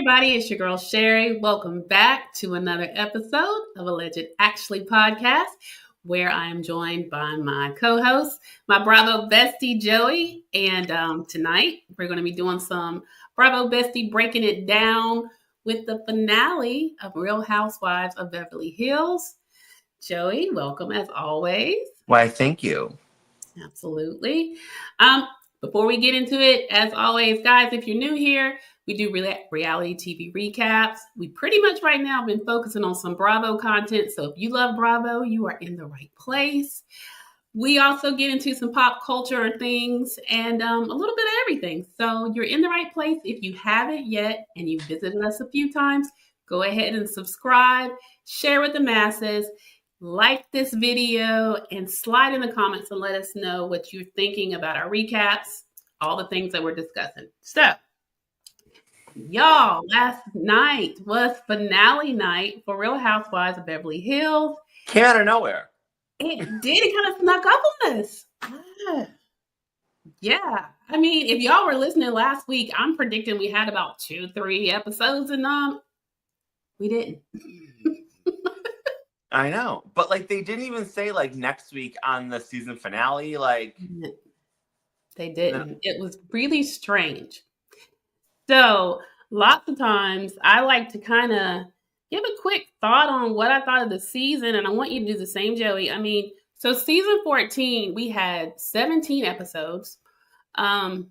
everybody, it's your girl Sherry. Welcome back to another episode of Alleged Actually podcast, where I am joined by my co-host, my Bravo Bestie Joey. And tonight we're going to be doing some Bravo Bestie breaking it down with the finale of Real Housewives of Beverly Hills. Joey, welcome as always. Why, thank you. Absolutely. Before we get into it, as always, guys, if you're new here, we do reality TV recaps. We pretty much right now have been focusing on some Bravo content. So if you love Bravo, you are in the right place. We also get into some pop culture things and a little bit of everything. So you're in the right place. If you haven't yet and you've visited us a few times, go ahead and subscribe, share with the masses, like this video, and slide in the comments and let us know what you're thinking about our recaps, all the things that we're discussing. So, y'all, last night was finale night for Real Housewives of Beverly Hills. Came out of nowhere. It did. It kind of snuck up on us. Yeah. I mean, if y'all were listening last week, I'm predicting we had about 2-3 episodes, and we didn't. I know. But, they didn't even say, next week on the season finale, They didn't. It was really strange. So, lots of times, I like to kind of give a quick thought on what I thought of the season, and I want you to do the same, Joey. I mean, so season 14, we had 17 episodes. For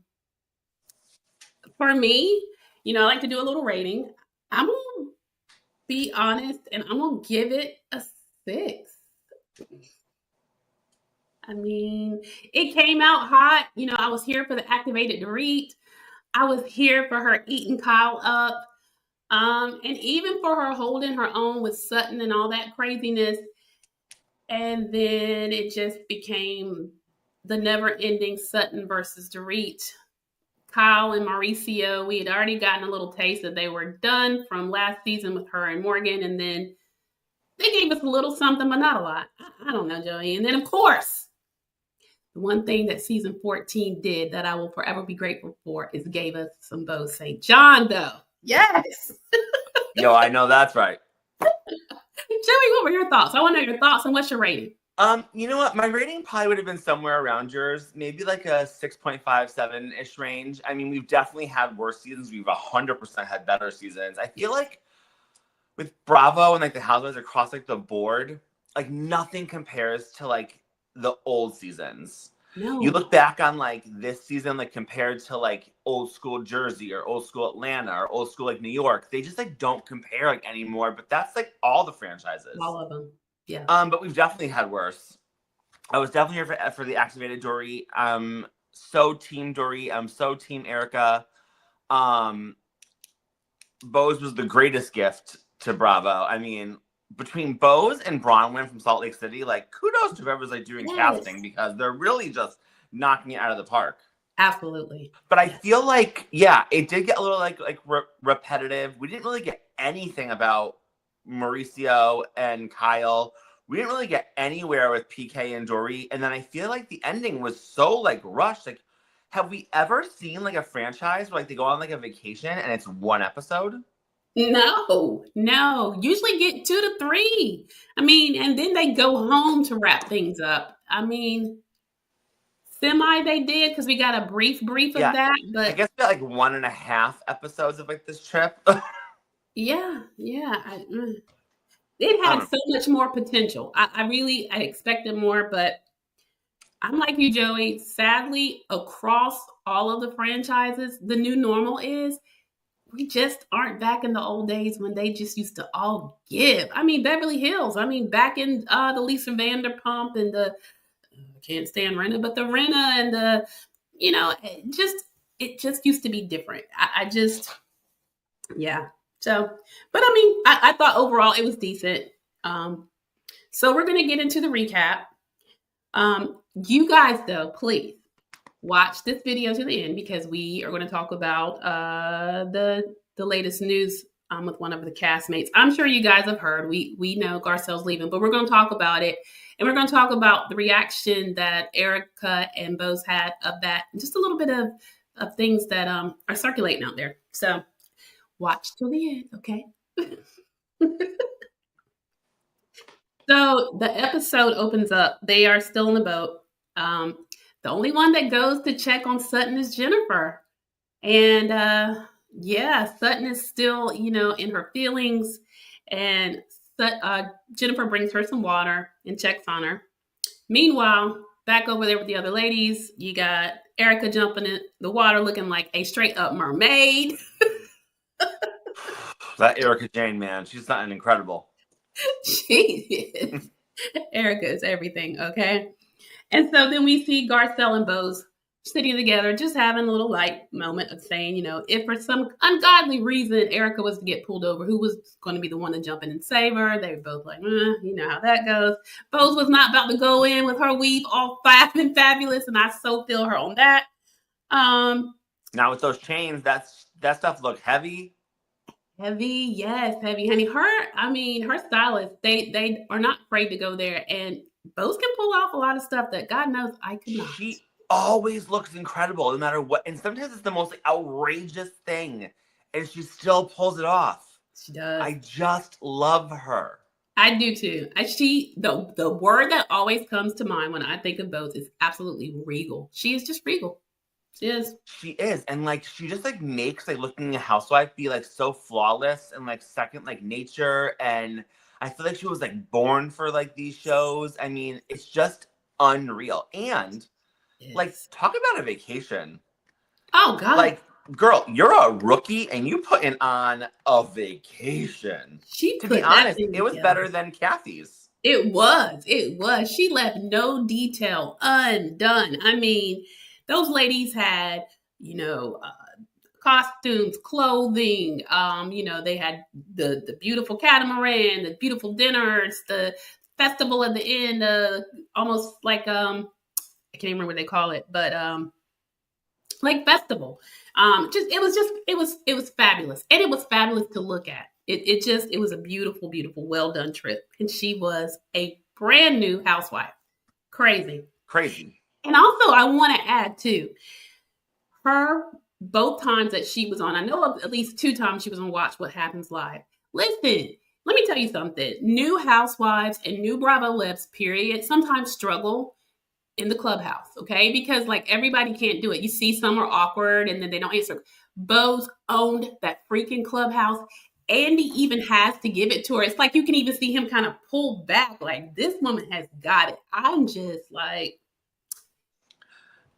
me, I like to do a little rating. I'm going to be honest, and I'm going to give it a 6. I mean, it came out hot. I was here for the activated Dorit. I was here for her eating Kyle up. And even for her holding her own with Sutton and all that craziness. And then it just became the never-ending Sutton versus Dorit. Kyle and Mauricio, we had already gotten a little taste that they were done from last season with her and Morgan. And then they gave us a little something, but not a lot. I don't know, Joey. And then, of course, the one thing that season 14 did that I will forever be grateful for is gave us some Beau St. John, though. Yes. Yo, I know that's right. Joey, what were your thoughts? I want to know your thoughts and what's your rating? You know what? My rating probably would have been somewhere around yours, maybe like a 6.57-ish range. I mean, we've definitely had worse seasons. We've 100% had better seasons. I feel like with Bravo and the Housewives across the board, nothing compares to the old seasons. No. You look back on this season, compared to old school Jersey or old school Atlanta or old school New York, they just don't compare anymore. But that's all the franchises. All of them. Yeah. But we've definitely had worse. I was definitely here for the activated Dorit. So team Dorit. I'm so team Erika. Bose was the greatest gift to Bravo. I mean, between Bose and Bronwyn from Salt Lake City, kudos to whoever's doing casting, because they're really just knocking it out of the park. Absolutely. But I feel it did get a little repetitive. We didn't really get anything about Mauricio and Kyle. We didn't really get anywhere with PK and Dorit. And then I feel the ending was so rushed. Have we ever seen a franchise where they go on a vacation and it's one episode? No. Usually get 2 to 3. I mean, and then they go home to wrap things up. I mean, they did, because we got a brief of that. But I guess we got 1.5 episodes of this trip. Yeah. It had so much more potential. I expected more, but I'm like you, Joey. Sadly, across all of the franchises, the new normal is we just aren't back in the old days when they just used to all give. I mean, Beverly Hills. I mean, back in the Lisa Vanderpump and the can't stand Renna, but the Renna and the, it just used to be different. So, but I mean, I thought overall it was decent. So we're going to get into the recap. You guys, though, please watch this video to the end, because we are going to talk about the latest news with one of the castmates. I'm sure you guys have heard. We know Garcelle's leaving, but we're going to talk about it. And we're going to talk about the reaction that Erika and Bose had of that, and just a little bit of things that are circulating out there. So Watch till the end, okay? So the episode opens up. They are still in the boat. The only one that goes to check on Sutton is Jennifer. And yeah, Sutton is still, in her feelings. And Jennifer brings her some water and checks on her. Meanwhile, back over there with the other ladies, you got Erika jumping in the water looking like a straight up mermaid. That Erika Jane, man, she's something incredible. She is. Erika is everything, okay? And so then we see Garcelle and Bose sitting together, just having a little light moment of saying, if for some ungodly reason Erika was to get pulled over, who was going to be the one to jump in and save her? They were both like, you know how that goes. Bose was not about to go in with her weave all fab and fabulous, and I so feel her on that. Now with those chains, that stuff looked heavy. Heavy, yes, heavy, honey. Her stylists, they are not afraid to go there, and Bose can pull off a lot of stuff that God knows I could not. She always looks incredible, no matter what. And sometimes it's the most outrageous thing, and she still pulls it off. She does. I just love her. I do too. The word that always comes to mind when I think of Bose is absolutely regal. She is just regal. She is. And she just makes looking a housewife be so flawless and second nature. And I feel like she was born for these shows. I mean, it's just unreal. And talk about a vacation. Oh God. Girl, you're a rookie and you putting on a vacation. To be honest, it was better than Kathy's. It was. She left no detail undone. I mean, those ladies had, costumes, clothing. They had the beautiful catamaran, the beautiful dinners, the festival at the end. Almost I can't even remember what they call it, but festival. It was fabulous, and it was fabulous to look at. It was a beautiful, beautiful, well done trip, and she was a brand new housewife. Crazy. And also, I want to add, too, both times that she was on, I know of at least 2 times she was on Watch What Happens Live. Listen, let me tell you something. New housewives and new Bravo Lebs, period, sometimes struggle in the clubhouse, okay? Because, everybody can't do it. You see some are awkward, and then they don't answer. Bose owned that freaking clubhouse. Andy even has to give it to her. It's you can even see him kind of pull back, this woman has got it. I'm just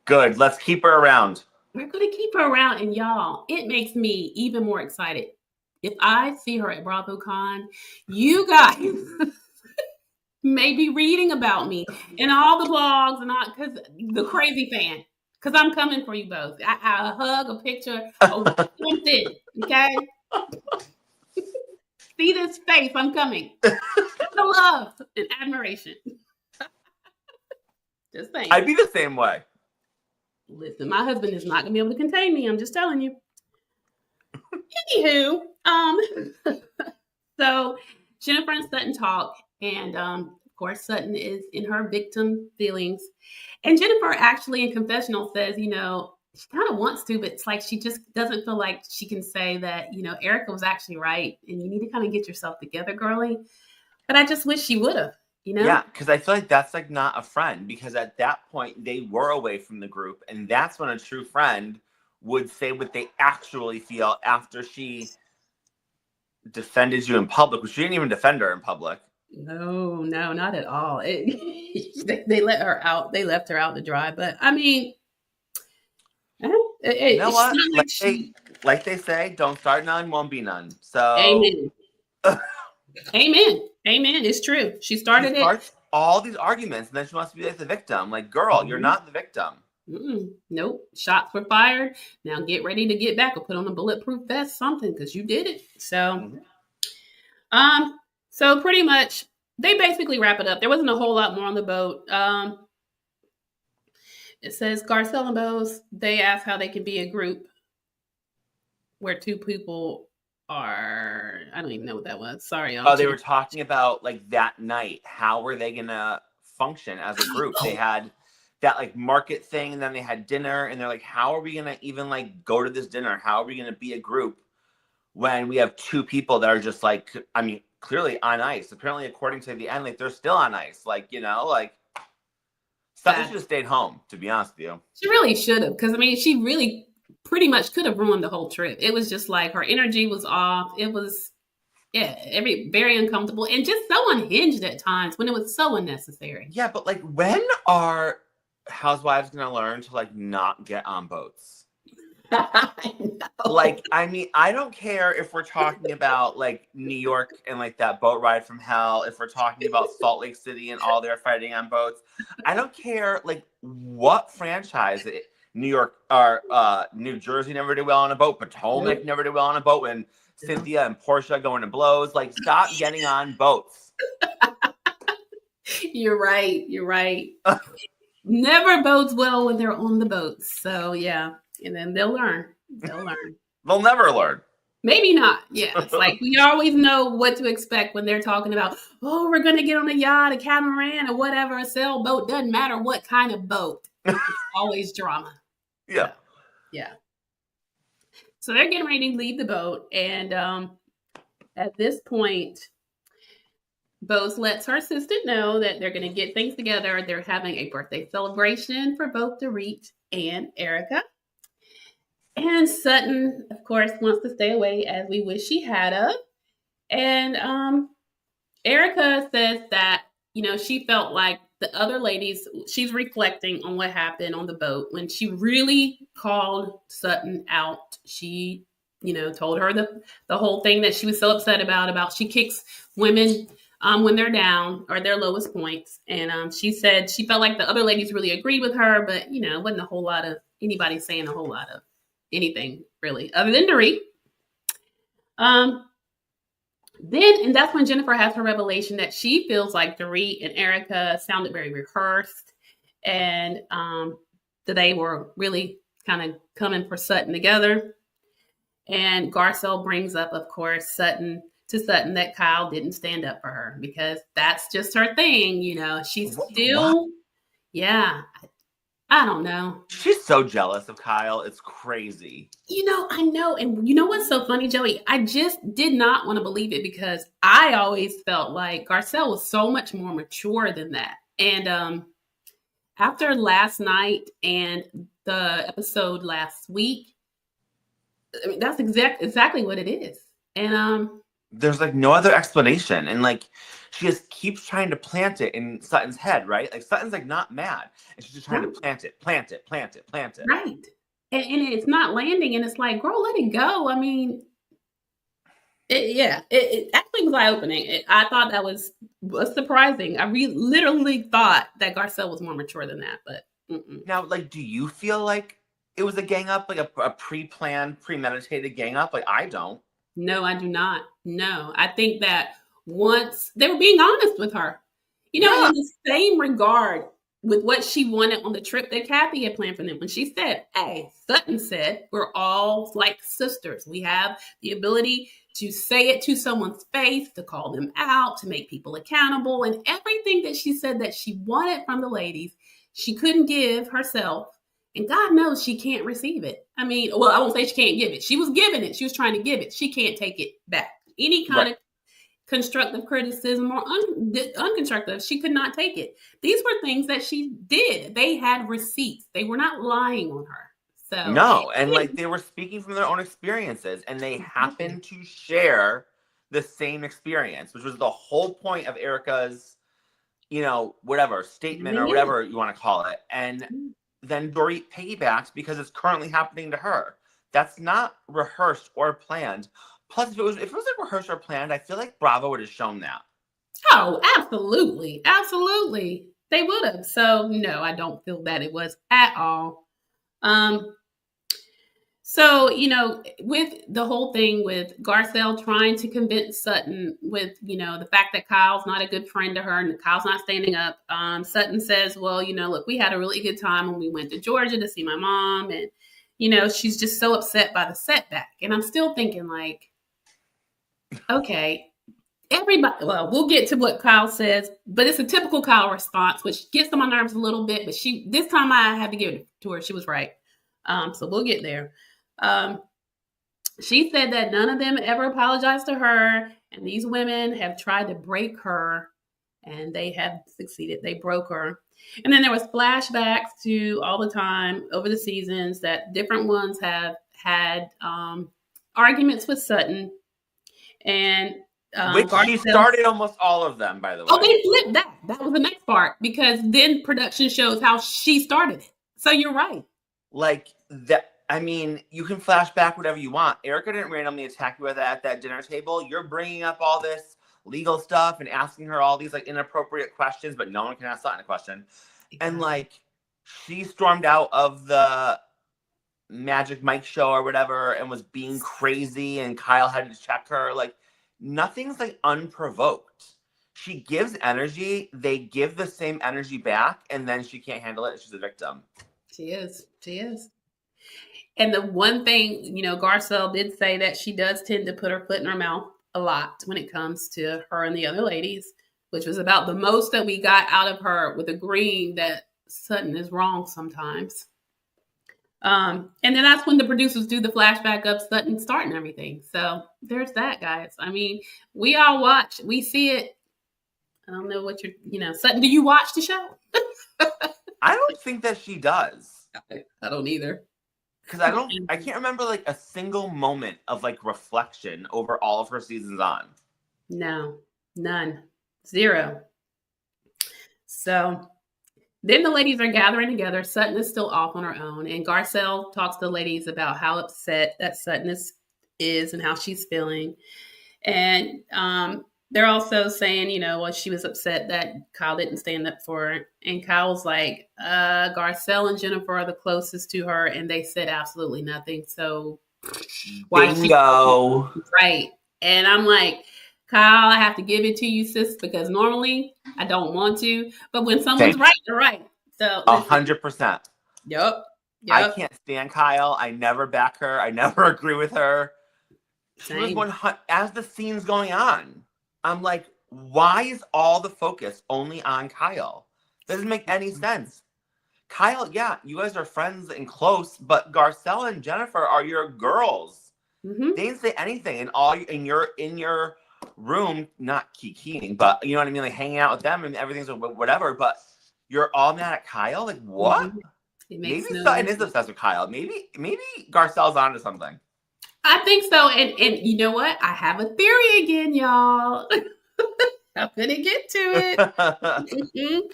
good. Let's keep her around. We're going to keep her around. And y'all, it makes me even more excited. If I see her at BravoCon, you guys may be reading about me in all the blogs and all, because the crazy fan. Because I'm coming for you both. I hug, a picture, something. Okay? See this face. I'm coming. The love and admiration. Just saying. I'd be the same way. Listen, my husband is not going to be able to contain me. I'm just telling you. Anywho, so Jennifer and Sutton talk, and of course Sutton is in her victim feelings, and Jennifer actually in confessional says, she kind of wants to, but it's she just doesn't feel like she can say that, Erika was actually right, and you need to kind of get yourself together, girly. But I just wish she would have. Yeah, because I feel like that's not a friend, because at that point they were away from the group, and that's when a true friend would say what they actually feel after she defended you in public, which she didn't even defend her in public. No, not at all. They let her out. They left her out to dry. But I mean, you know what? Like they say, don't start none, won't be none. So amen. Amen. It's true. She started all these arguments, and then she wants to be the victim. Girl, you're not the victim. Nope. Shots were fired. Now get ready to get back or put on a bulletproof vest, something, because you did it. So, so pretty much they basically wrap it up. There wasn't a whole lot more on the boat. It says Garcelle and Bose, they asked how they can be a group where 2 people are, I don't even know what that was. Sorry. Oh, they were talking about that night. How were they gonna function as a group? They had that market thing, and then they had dinner, and they're how are we gonna even go to this dinner? How are we gonna be a group when we have two people that are just like, I mean, clearly on ice. Apparently, according to the end, like they're still on ice. Like, you know, like Sutton should have stayed home, to be honest with you. She really should have, because I mean, she really pretty much could have ruined the whole trip. It was just like her energy was off. It was, very uncomfortable and just so unhinged at times when it was so unnecessary. Yeah, but like, when are housewives gonna learn to like not get on boats? I know. Like, I mean, I don't care if we're talking about like New York and like that boat ride from hell, if we're talking about Salt Lake City and all their fighting on boats. I don't care like what franchise New York or New Jersey never did well on a boat. Potomac never did well on a boat when Cynthia and Portia going to blows. Like, stop getting on boats. You're right. Never bodes well when they're on the boats. So yeah. And then they'll learn. They'll never learn. Maybe not. Yeah. It's like we always know what to expect when they're talking about, oh, we're going to get on a yacht, a catamaran, or whatever, a sailboat. Doesn't matter what kind of boat. It's always drama. Yeah. So, yeah. So they're getting ready to leave the boat. And at this point, Bose lets her assistant know that they're going to get things together. They're having a birthday celebration for both Dorit and Erika. And Sutton, of course, wants to stay away, as we wish she had of. And Erika says that, you know, she felt like the other ladies, she's reflecting on what happened on the boat when she really called Sutton out. She, you know, told her the whole thing that she was so upset about she kicks women when they're down or their lowest points. And she said she felt like the other ladies really agreed with her, but, you know, it wasn't a whole lot of anybody saying a whole lot of anything really other than Dorit. Then, and that's when Jennifer has her revelation that she feels like Dorit and Erika sounded very rehearsed, and that they were really kind of coming for Sutton together. And Garcelle brings up, of course, Sutton that Kyle didn't stand up for her because that's just her thing, you know. She's still, yeah. I don't know. She's so jealous of Kyle. It's crazy. You know, I know. And you know what's so funny, Joey? I just did not want to believe it because I always felt like Garcelle was so much more mature than that. And after last night and the episode last week, I mean, that's exactly what it is. And there's like no other explanation. And like, she just keeps trying to plant it in Sutton's head, right? Like, Sutton's like not mad. And she's just trying to plant it. Right. And it's not landing. And it's like, girl, let it go. I mean, it actually was eye-opening. I thought that was surprising. I literally thought that Garcelle was more mature than that. But Now, like, do you feel like it was a gang up, like a pre-planned, premeditated gang up? Like, I don't. No, I do not. No, I think that once they were being honest with her, you know, in the same regard with what she wanted on the trip that Kathy had planned for them. When she said, hey, Sutton said, we're all like sisters. We have the ability to say it to someone's face, to call them out, to make people accountable. And everything that she said that she wanted from the ladies, she couldn't give herself. And God knows she can't receive it. I mean, well, I won't say she can't give it. She was giving it. She was trying to give it. She can't take it back. Any kind of constructive criticism or unconstructive, she could not take it. These were things that she did. They had receipts. They were not lying on her. So no, and like they were speaking from their own experiences, and they happened to share the same experience, which was the whole point of Erika's, you know, whatever statement or whatever you want to call it. And then Dorit piggybacks because it's currently happening to her. That's not rehearsed or planned. Plus, if it was like rehearsed or planned, I feel like Bravo would have shown that. Oh, absolutely. Absolutely. They would have. So no, I don't feel that it was at all. So, you know, with the whole thing with Garcelle trying to convince Sutton with, you know, the fact that Kyle's not a good friend to her and Kyle's not standing up, Sutton says, well, you know, look, we had a really good time when we went to Georgia to see my mom. And, you know, she's just so upset by the setback. And I'm still thinking like, okay, everybody, well, we'll get to what Kyle says, but it's a typical Kyle response, which gets on my nerves a little bit. But this time I had to give it to her. She was right. So we'll get there. She said that none of them ever apologized to her, and these women have tried to break her, and they have succeeded. They broke her. And then there was flashbacks to all the time over the seasons that different ones have had arguments with Sutton, and Which she Garcelle. started almost all of them, by the way. Oh, they flipped that. That was the next part because then production shows how she started it. So you're right. Like that. I mean, you can flash back whatever you want. Erika didn't randomly attack you at that dinner table. You're bringing up all this legal stuff and asking her all these like inappropriate questions, but no one can ask Sutton a question. And like, she stormed out of the Magic Mike show or whatever and was being crazy, and Kyle had to check her. Like, nothing's like unprovoked. She gives energy, they give the same energy back, and then she can't handle it. She's a victim. She is. She is. And the one thing, Garcelle did say that she does tend to put her foot in her mouth a lot when it comes to her and the other ladies, which was about the most that we got out of her, with agreeing that Sutton is wrong sometimes. And then that's when the producers do the flashback of Sutton starting everything. So there's that, guys. I mean, we all watch. We see it. I don't know what Sutton, do you watch the show? I don't think that she does. I don't either. Because I can't remember like a single moment of like reflection over all of her seasons on. No, none. Zero. So then the ladies are gathering together. Sutton is still off on her own. And Garcelle talks to the ladies about how upset that Sutton is and how she's feeling. And they're also saying, she was upset that Kyle didn't stand up for her. And Kyle's like, Garcelle and Jennifer are the closest to her, and they said absolutely nothing. So why? Bingo. Right. And I'm like, Kyle, I have to give it to you, sis, because normally I don't want to. But when someone's right, they're right. So 100%. Yep. I can't stand Kyle. I never back her. I never agree with her. She was 100 as the scene's going on. I'm like, why is all the focus only on Kyle? Doesn't make any sense. Kyle, yeah, you guys are friends and close, but Garcelle and Jennifer are your girls. Mm-hmm. They didn't say anything, and you're in your room, not kikiing, but you know what I mean, like hanging out with them and everything's whatever. But you're all mad at Kyle. Like what? Mm-hmm. Maybe Sutton is obsessed with Kyle. Maybe Garcelle's onto something. I think so. And you know what? I have a theory again, y'all. I'm going to get to it.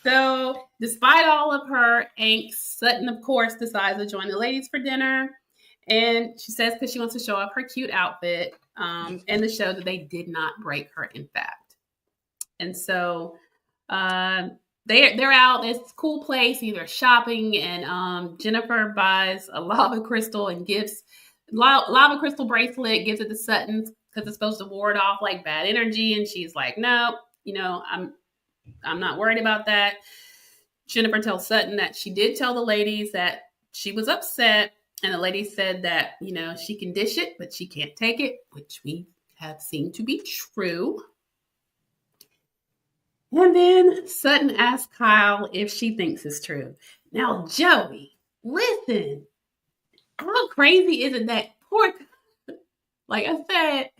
So, despite all of her angst, Sutton, of course, decides to join the ladies for dinner. And she says because she wants to show off her cute outfit and to show that they did not break her, in fact. And so they're out. It's a cool place, either shopping, and Jennifer buys a lava crystal and gives lava crystal bracelet, gives it to Sutton because it's supposed to ward off like bad energy. And she's like, no, I'm not worried about that. Jennifer tells Sutton that she did tell the ladies that she was upset. And the lady said that, she can dish it, but she can't take it, which we have seen to be true. And then Sutton asks Kyle if she thinks it's true. Now, Joey, listen. How crazy is it that poor, like I said,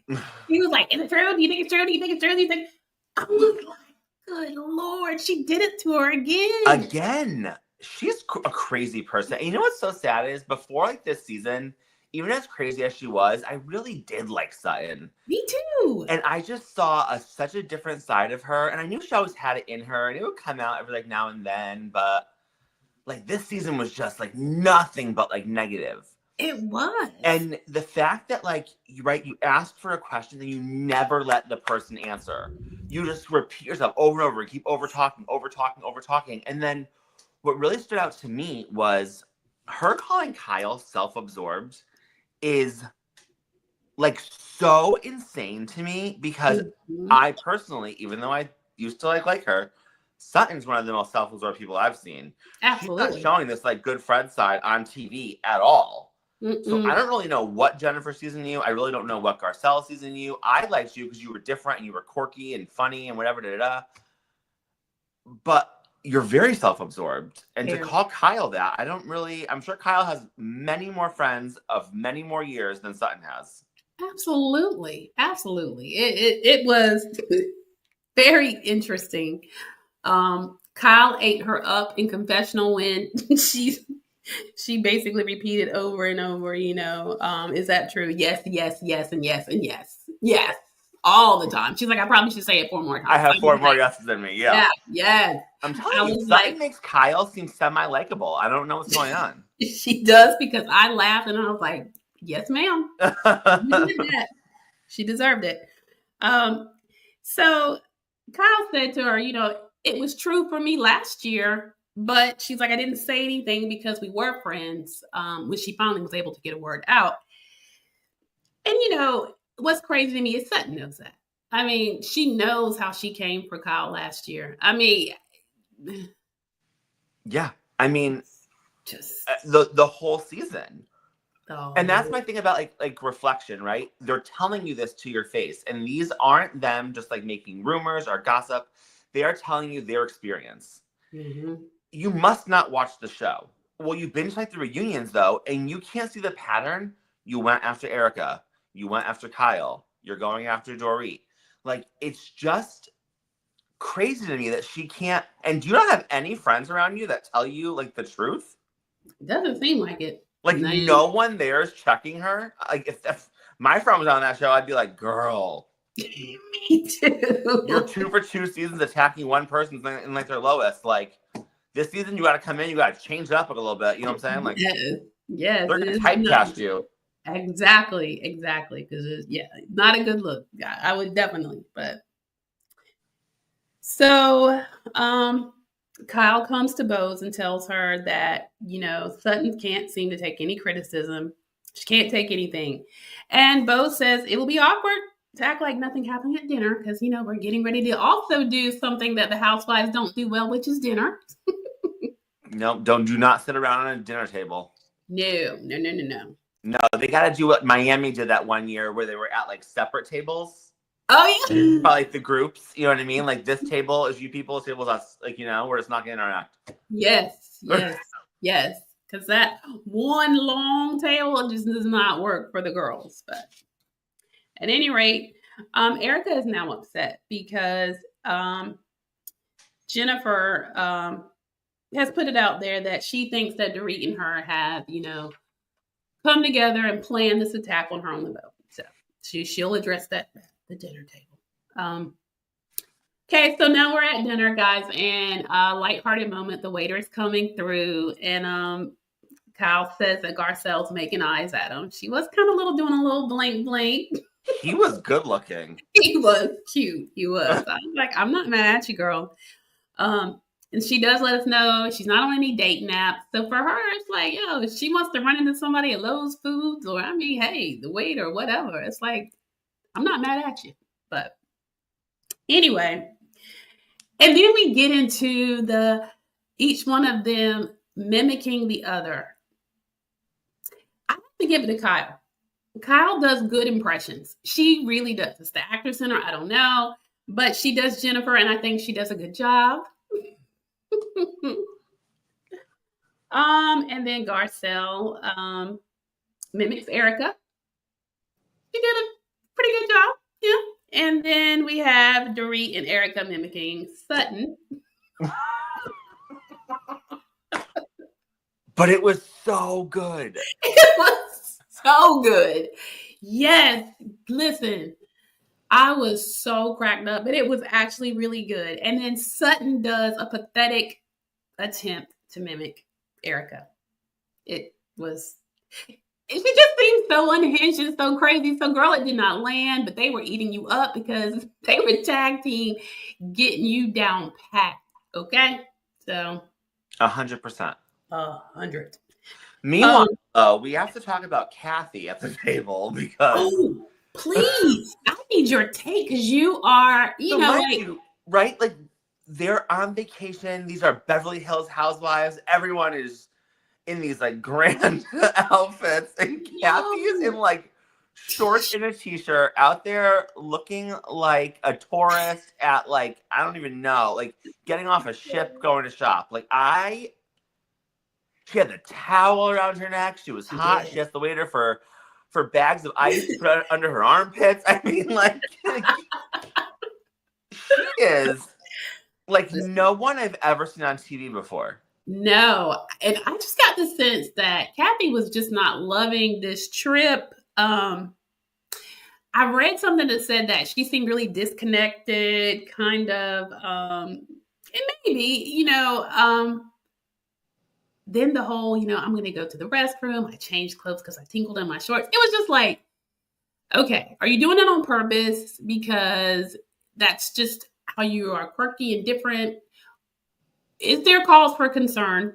he was like, is it true? Do you think it's true? Do you think it's true? Do you think? I was like, good Lord, she did it to her again. Again. She's a crazy person. And you know what's so sad is before like this season, even as crazy as she was, I really did like Sutton. Me too. And I just saw such a different side of her. And I knew she always had it in her, and it would come out every like now and then. But like this season was just like nothing but like negative. It was. And the fact that like you asked for a question and you never let the person answer. You just repeat yourself over and over, keep over talking. And then what really stood out to me was her calling Kyle self-absorbed is like so insane to me because I personally, even though I used to like her, Sutton's one of the most self-absorbed people I've seen. Absolutely. She's not showing this like good friend side on TV at all. So I don't really know what Jennifer sees in you. I really don't know what Garcelle sees in you. I liked you because you were different and you were quirky and funny and whatever, But You're very self-absorbed. And to Very. call Kyle that, I'm sure Kyle has many more friends of many more years than Sutton has. Absolutely. It was very interesting. Kyle ate her up in confessional when she basically repeated over and over, is that true? Yes, yes, yes, and yes, and yes. Yes. All the time. She's like, I probably should say it 4 more times. I have 4 more yeses than me. Yeah. Yes. I'm telling you, Sutton makes Kyle seem semi-likable. I don't know what's going on. She does, because I laughed and I was like, yes, ma'am. You did that. She deserved it. So Kyle said to her, it was true for me last year, but she's like, I didn't say anything because we were friends, when she finally was able to get a word out. And, what's crazy to me is Sutton knows that. I mean, she knows how she came for Kyle last year. I mean, yeah. I mean, just the whole season. And that's my thing about like reflection, right? They're telling you this to your face, and these aren't them just like making rumors or gossip. They are telling you their experience. Mm-hmm. You must not watch the show. Well, you binge like the reunions though, and you can't see the pattern. You went after Erika. You went after Kyle. You're going after Dorit. Like, it's just crazy to me that she can't. And do you not have any friends around you that tell you like the truth? It doesn't seem like it. Like, no one there is checking her. Like, if my friend was on that show, I'd be like, girl. Me too. You're 2 for 2 seasons attacking one person in like their lowest. Like, this season you got to come in, you got to change it up a little bit. You know what I'm saying? Like, yes, they're going to typecast you. Exactly. Because not a good look. Yeah, I would definitely. But so, Kyle comes to Bose and tells her that, Sutton can't seem to take any criticism. She can't take anything. And Bose says it will be awkward to act like nothing happened at dinner because, we're getting ready to also do something that the Housewives don't do well, which is dinner. No, do not sit around on a dinner table. No. No, they got to do what Miami did that one year where they were at like separate tables. Oh, yeah. Like the groups, you know what I mean? Like, this table is you people, this table is us, like, where it's not going to interact. Yes. Because that one long table just does not work for the girls. But at any rate, Erika is now upset because Jennifer has put it out there that she thinks that Dorit and her have, come together and plan this attack on her on the boat. So she'll address that at the dinner table. Okay, so now we're at dinner, guys, and lighthearted moment. The waiter is coming through, and Kyle says that Garcelle's making eyes at him. She was kind of doing a little blink. He was good looking. He was cute. He was. I was like, I'm not mad at you, girl. And she does let us know she's not on any dating apps. So for her, it's like, if she wants to run into somebody at Lowe's Foods, or hey, the waiter, whatever. It's like, I'm not mad at you. But anyway, and then we get into each one of them mimicking the other. I have to give it to Kyle. Kyle does good impressions. She really does. It's the actress in her, I don't know. But she does Jennifer, and I think she does a good job. And then Garcelle mimics Erika. She did a pretty good job. Yeah. And then we have Dorit and Erika mimicking Sutton. But it was so good. It was so good. Yes. Listen, I was so cracked up, but it was actually really good. And then Sutton does a pathetic attempt to mimic Erika. It just seemed so unhinged and so crazy. So, girl, it did not land, but they were eating you up because they were tag team getting you down pat. Okay? So 100%. 100. Meanwhile, we have to talk about Kathy at the table because please, I need your take because you are, right? Like, they're on vacation. These are Beverly Hills Housewives. Everyone is in these like grand outfits, and Kathy is in like shorts and a t-shirt out there looking like a tourist at like, I don't even know, like getting off a ship going to shop. She had the towel around her neck. She was hot. She asked the waiter for bags of ice to put under her armpits. I mean, like, she is like no one I've ever seen on TV before. No, and I just got the sense that Kathy was just not loving this trip. I read something that said that she seemed really disconnected, kind of, and maybe, then the whole, I'm going to go to the restroom. I changed clothes because I tinkled in my shorts. It was just like, okay, are you doing it on purpose? Because that's just how you are quirky and different. Is there cause for concern?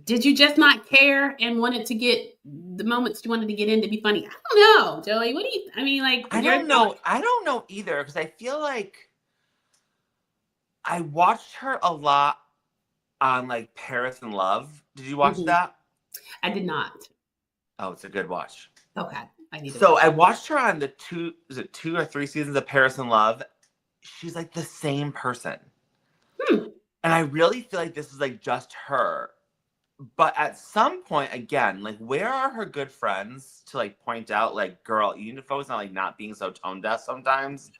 Did you just not care and wanted to get the moments you wanted to get in to be funny? I don't know, Joey. What do you, I mean, like, I don't know. I don't know either, because I feel like I watched her a lot on like Paris in Love. Did you watch that? I did not. Oh, it's a good watch. Okay. I watched her on the 2 or 3 seasons of Paris in Love. She's like the same person. And I really feel like this is like just her. But at some point, again, like, where are her good friends to like point out, like, girl, you need to focus on like not being so tone deaf sometimes,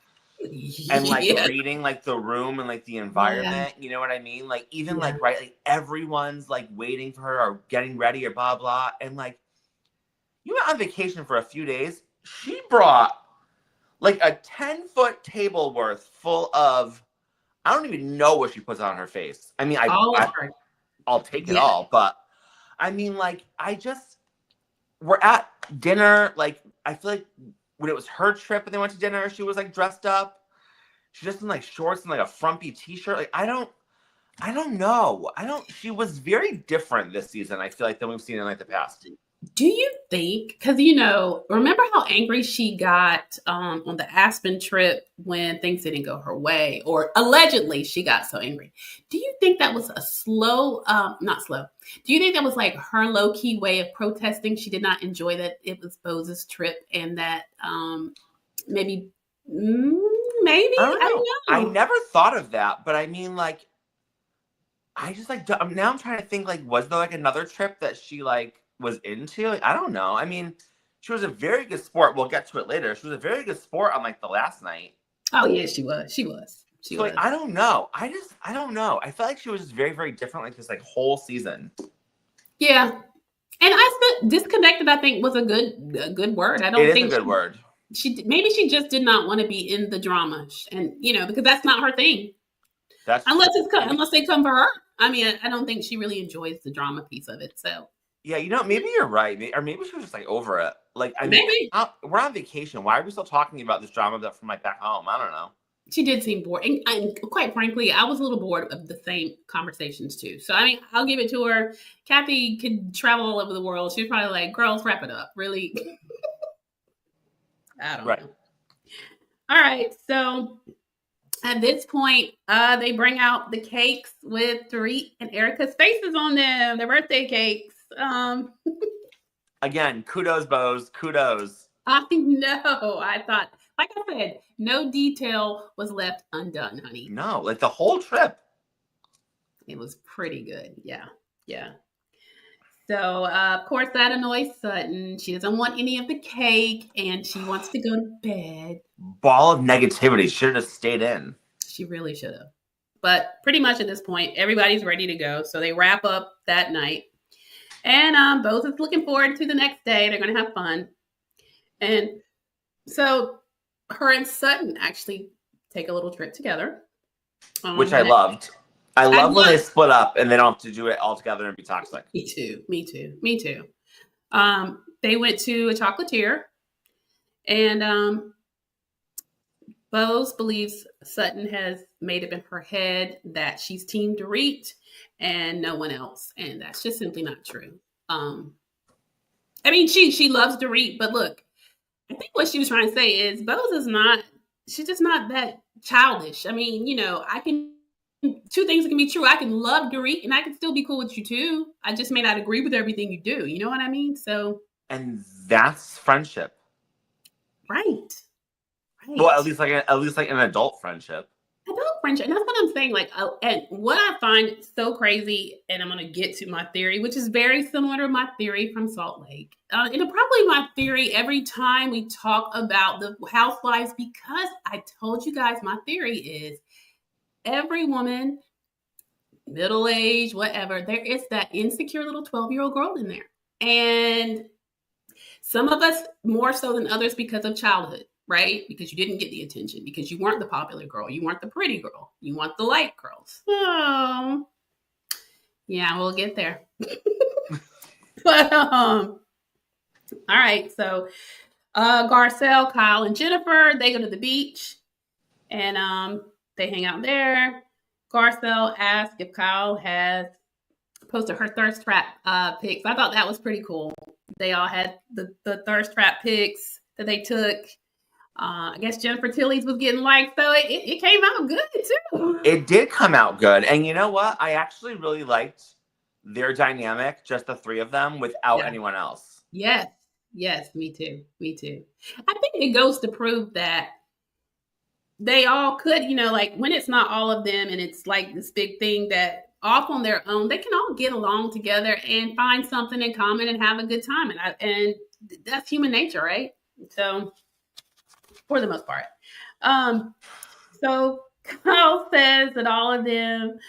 and like reading like the room and like the environment. You know what I mean? Like, even like, right, like everyone's like waiting for her or getting ready or blah blah, and like, you went on vacation for a few days. She brought like a 10-foot table worth full of, I don't even know what she puts on her face. I mean, I'll take it all. But I mean, like, we're at dinner. Like, I feel like when it was her trip and they went to dinner, she was like dressed up. She just in like shorts and like a frumpy t-shirt. Like, I don't know. She was very different this season, I feel like, than we've seen in like the past. Do you think, because, remember how angry she got on the Aspen trip when things didn't go her way, or allegedly she got so angry. Do you think that was not slow. Do you think that was like her low-key way of protesting? She did not enjoy that it was Bose's trip, and that maybe, I don't know. I never thought of that, but I mean, like, I just like, now I'm trying to think, like, was there like another trip that she like was into? Like, I don't know. I mean, she was a very good sport. We'll get to it later. She was a very good sport on like the last night. Oh yeah, she was. Like, I don't know. I don't know. I felt like she was just very, very different like this like whole season. Yeah. And I said disconnected, I think, was a good word. I don't think it is a good word. Maybe she just did not want to be in the drama, and because that's not her thing. That's unless they come for her. I mean, I don't think she really enjoys the drama piece of it. So yeah, maybe you're right, or maybe she was just like over it. Like, I mean, we're on vacation. Why are we still talking about this drama from like back home? I don't know. She did seem bored, and quite frankly, I was a little bored of the same conversations too. So I mean, I'll give it to her. Kathy could travel all over the world. She's probably like, "Girls, wrap it up." Really, I don't know. All right, so at this point, they bring out the cakes with Dorit and Erika's faces on them. Their birthday cakes. Again, kudos, Bose. Kudos. I know. I thought, like I said, no detail was left undone, honey. No, like the whole trip. It was pretty good. Yeah. So, of course, that annoys Sutton. She doesn't want any of the cake, and she wants to go to bed. Ball of negativity. Should have stayed in. She really should have. But pretty much at this point, everybody's ready to go. So they wrap up that night. And Bose is looking forward to the next day. They're going to have fun. And so her and Sutton actually take a little trip together. Which I loved. I love when they split up and they don't have to do it all together and be toxic. Me too. They went to a chocolatier. And Bose believes Sutton has made up in her head that she's Team Dorit and no one else. And that's just simply not true. I mean, she loves Dorit, but look, I think what she was trying to say is Bose is she's just not that childish. I mean, two things can be true. I can love Dorit and I can still be cool with you too. I just may not agree with everything you do. You know what I mean? So. And that's friendship. Right. Well, at least like an adult friendship. Adult friendship. And that's what I'm saying. Like, and what I find so crazy, and I'm going to get to my theory, which is very similar to my theory from Salt Lake. And probably my theory every time we talk about the Housewives, because I told you guys my theory is every woman, middle age, whatever, there is that insecure little 12-year-old girl in there. And some of us more so than others because of childhood, right? Because you didn't get the attention, because you weren't the popular girl, you weren't the pretty girl, you want the light girls. So, yeah, we'll get there. But all right, so Garcelle, Kyle, and Jennifer, they go to the beach, and they hang out there. Garcelle asks if Kyle has posted her thirst trap pics. I thought that was pretty cool. They all had the thirst trap pics that they took. I guess Jennifer Tilly's was getting liked, so it came out good too. It did come out good. And you know what? I actually really liked their dynamic, just the three of them, without anyone else. Yes, me too. I think it goes to prove that they all could, like when it's not all of them and it's like this big thing that off on their own, they can all get along together and find something in common and have a good time. And that's human nature, right? So, for the most part. So Kyle says that all of them,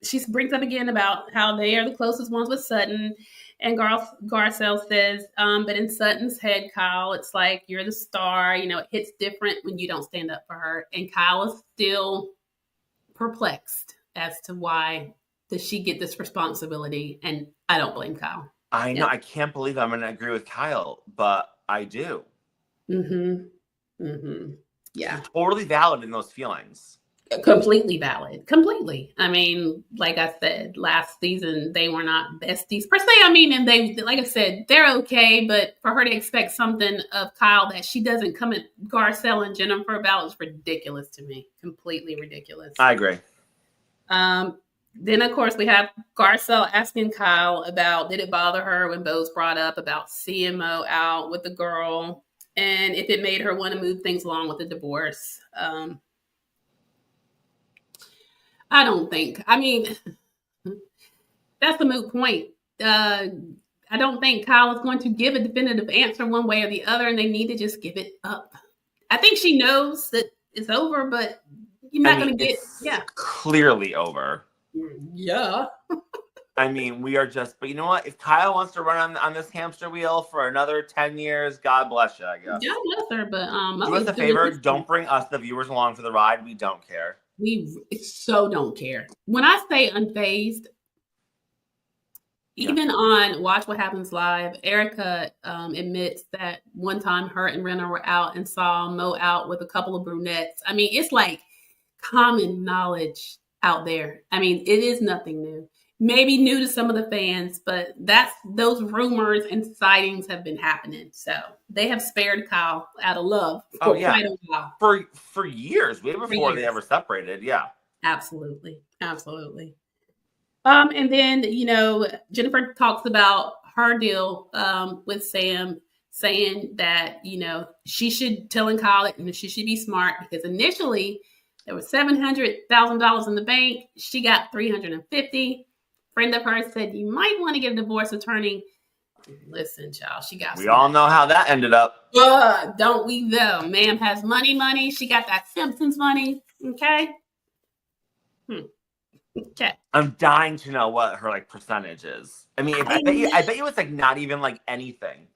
she brings up again about how they are the closest ones with Sutton. And Garcelle says, but in Sutton's head, Kyle, it's like you're the star. It hits different when you don't stand up for her. And Kyle is still perplexed as to why does she get this responsibility. And I don't blame Kyle. I know. I can't believe I'm going to agree with Kyle, but I do. Yeah. Totally valid in those feelings. Completely valid. Completely. I mean, like I said, last season, they were not besties per se. I mean, and they, like I said, they're okay, but for her to expect something of Kyle that she doesn't come at Garcelle and Jennifer about is ridiculous to me. Completely ridiculous. I agree. Then, of course, we have Garcelle asking Kyle about, did it bother her when Bose brought up about CMO out with the girl and if it made her want to move things along with the divorce. I don't think. I mean, that's the moot point. I don't think Kyle is going to give a definitive answer one way or the other, and they need to just give it up. I think she knows that it's over, but you're not going to get. Yeah, clearly over. Yeah. I mean, we are just. But you know what? If Kyle wants to run on this hamster wheel for another 10 years, God bless you. I guess. God bless her, but do us a favor. Don't bring us, the viewers, along for the ride. We don't care. We so don't care. When I say unfazed, even on Watch What Happens Live, Erika admits that one time her and Renner were out and saw Mo out with a couple of brunettes. I mean, it's like common knowledge out there. I mean, it is nothing new. Maybe new to some of the fans, but those rumors and sightings have been happening. So they have spared Kyle out of love for quite a while. For years, way before they ever separated. Yeah. Absolutely. And then, Jennifer talks about her deal with Sam, saying that, she should telling Kyle and she should be smart because initially there was $700,000 in the bank. She got $350,000. Friend of hers said, you might want to get a divorce attorney. Listen, child, she got. We all know how that ended up. Don't we though? Ma'am has money. She got that Simpsons money. Okay. Okay. I'm dying to know what her percentage is. I mean, I bet you it's not even anything.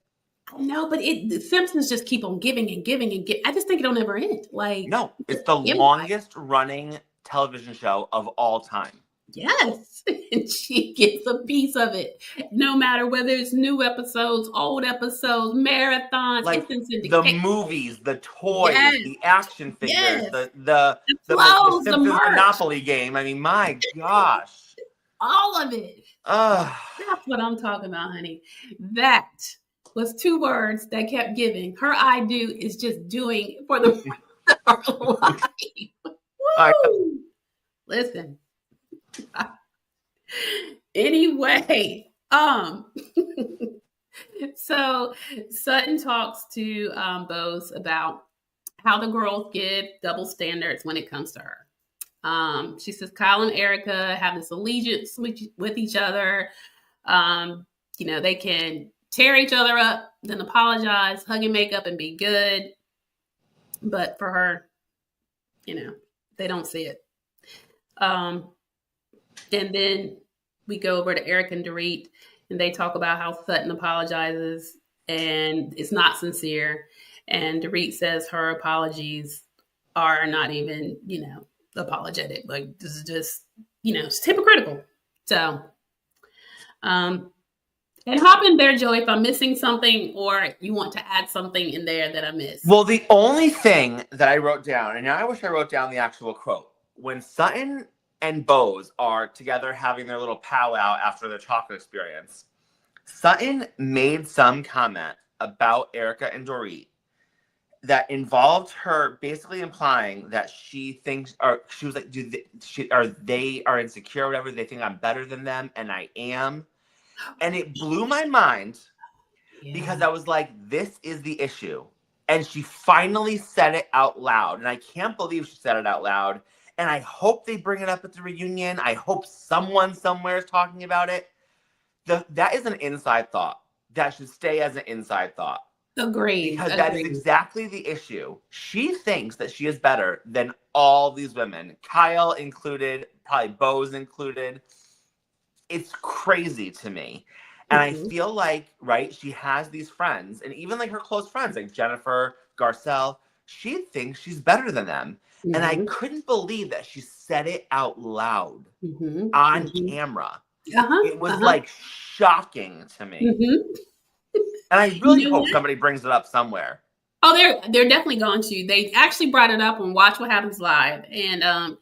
No, but the Simpsons just keep on giving and giving and giving. I just think it'll never end. No, it's the longest running television show of all time. Yes, and she gets a piece of it, no matter whether it's new episodes, old episodes, marathons, the movies, the toys, the action figures, the clothes, the Monopoly game. I mean, my gosh, all of it. That's what I'm talking about, honey. That was 2 words that kept giving. Her I do is just doing for the rest of her life. Woo! Listen. Anyway, So Sutton talks to Bose about how the girls give double standards when it comes to her. She says Kyle and Erika have this allegiance with each other. They can tear each other up, then apologize, hug and make up, and be good. But for her, they don't see it. And then we go over to Erika and Dorit, and they talk about how Sutton apologizes and it's not sincere. And Dorit says her apologies are not even, apologetic. Like, this is just, it's hypocritical. So, and hop in there, Joey, if I'm missing something or you want to add something in there that I missed. Well, the only thing that I wrote down, and now I wish I wrote down the actual quote, when Sutton and Bose are together having their little powwow after their chocolate experience, Sutton made some comment about Erika and Dorit that involved her basically implying that she thinks, or she was like, they are insecure or whatever, they think I'm better than them, and I am. And it blew my mind because I was like, this is the issue. And she finally said it out loud. And I can't believe she said it out loud. And I hope they bring it up at the reunion. I hope someone somewhere is talking about it. That is an inside thought. That should stay as an inside thought. Agreed. Because that is exactly the issue. She thinks that she is better than all these women. Kyle included, probably Bose included. It's crazy to me. And I feel like, right, she has these friends, and even like her close friends, like Jennifer, Garcelle, she thinks she's better than them. And I couldn't believe that she said it out loud on camera. It was like shocking to me. And I really hope somebody brings it up somewhere. Oh, they're definitely going to. They actually brought it up on Watch What Happens Live. And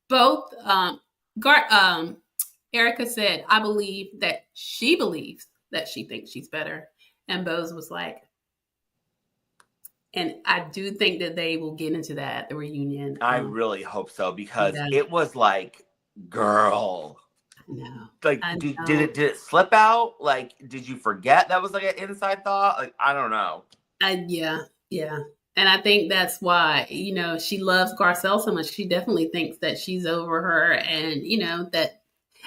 both Erika said, I believe that she believes that she thinks she's better. And Bose was like, and I do think that they will get into that at the reunion. I really hope so, because it was like, girl. No. Like, did it slip out? Like, did you forget that was like an inside thought? Like, I don't know. Yeah. And I think that's why, she loves Garcelle so much. She definitely thinks that she's over her, and,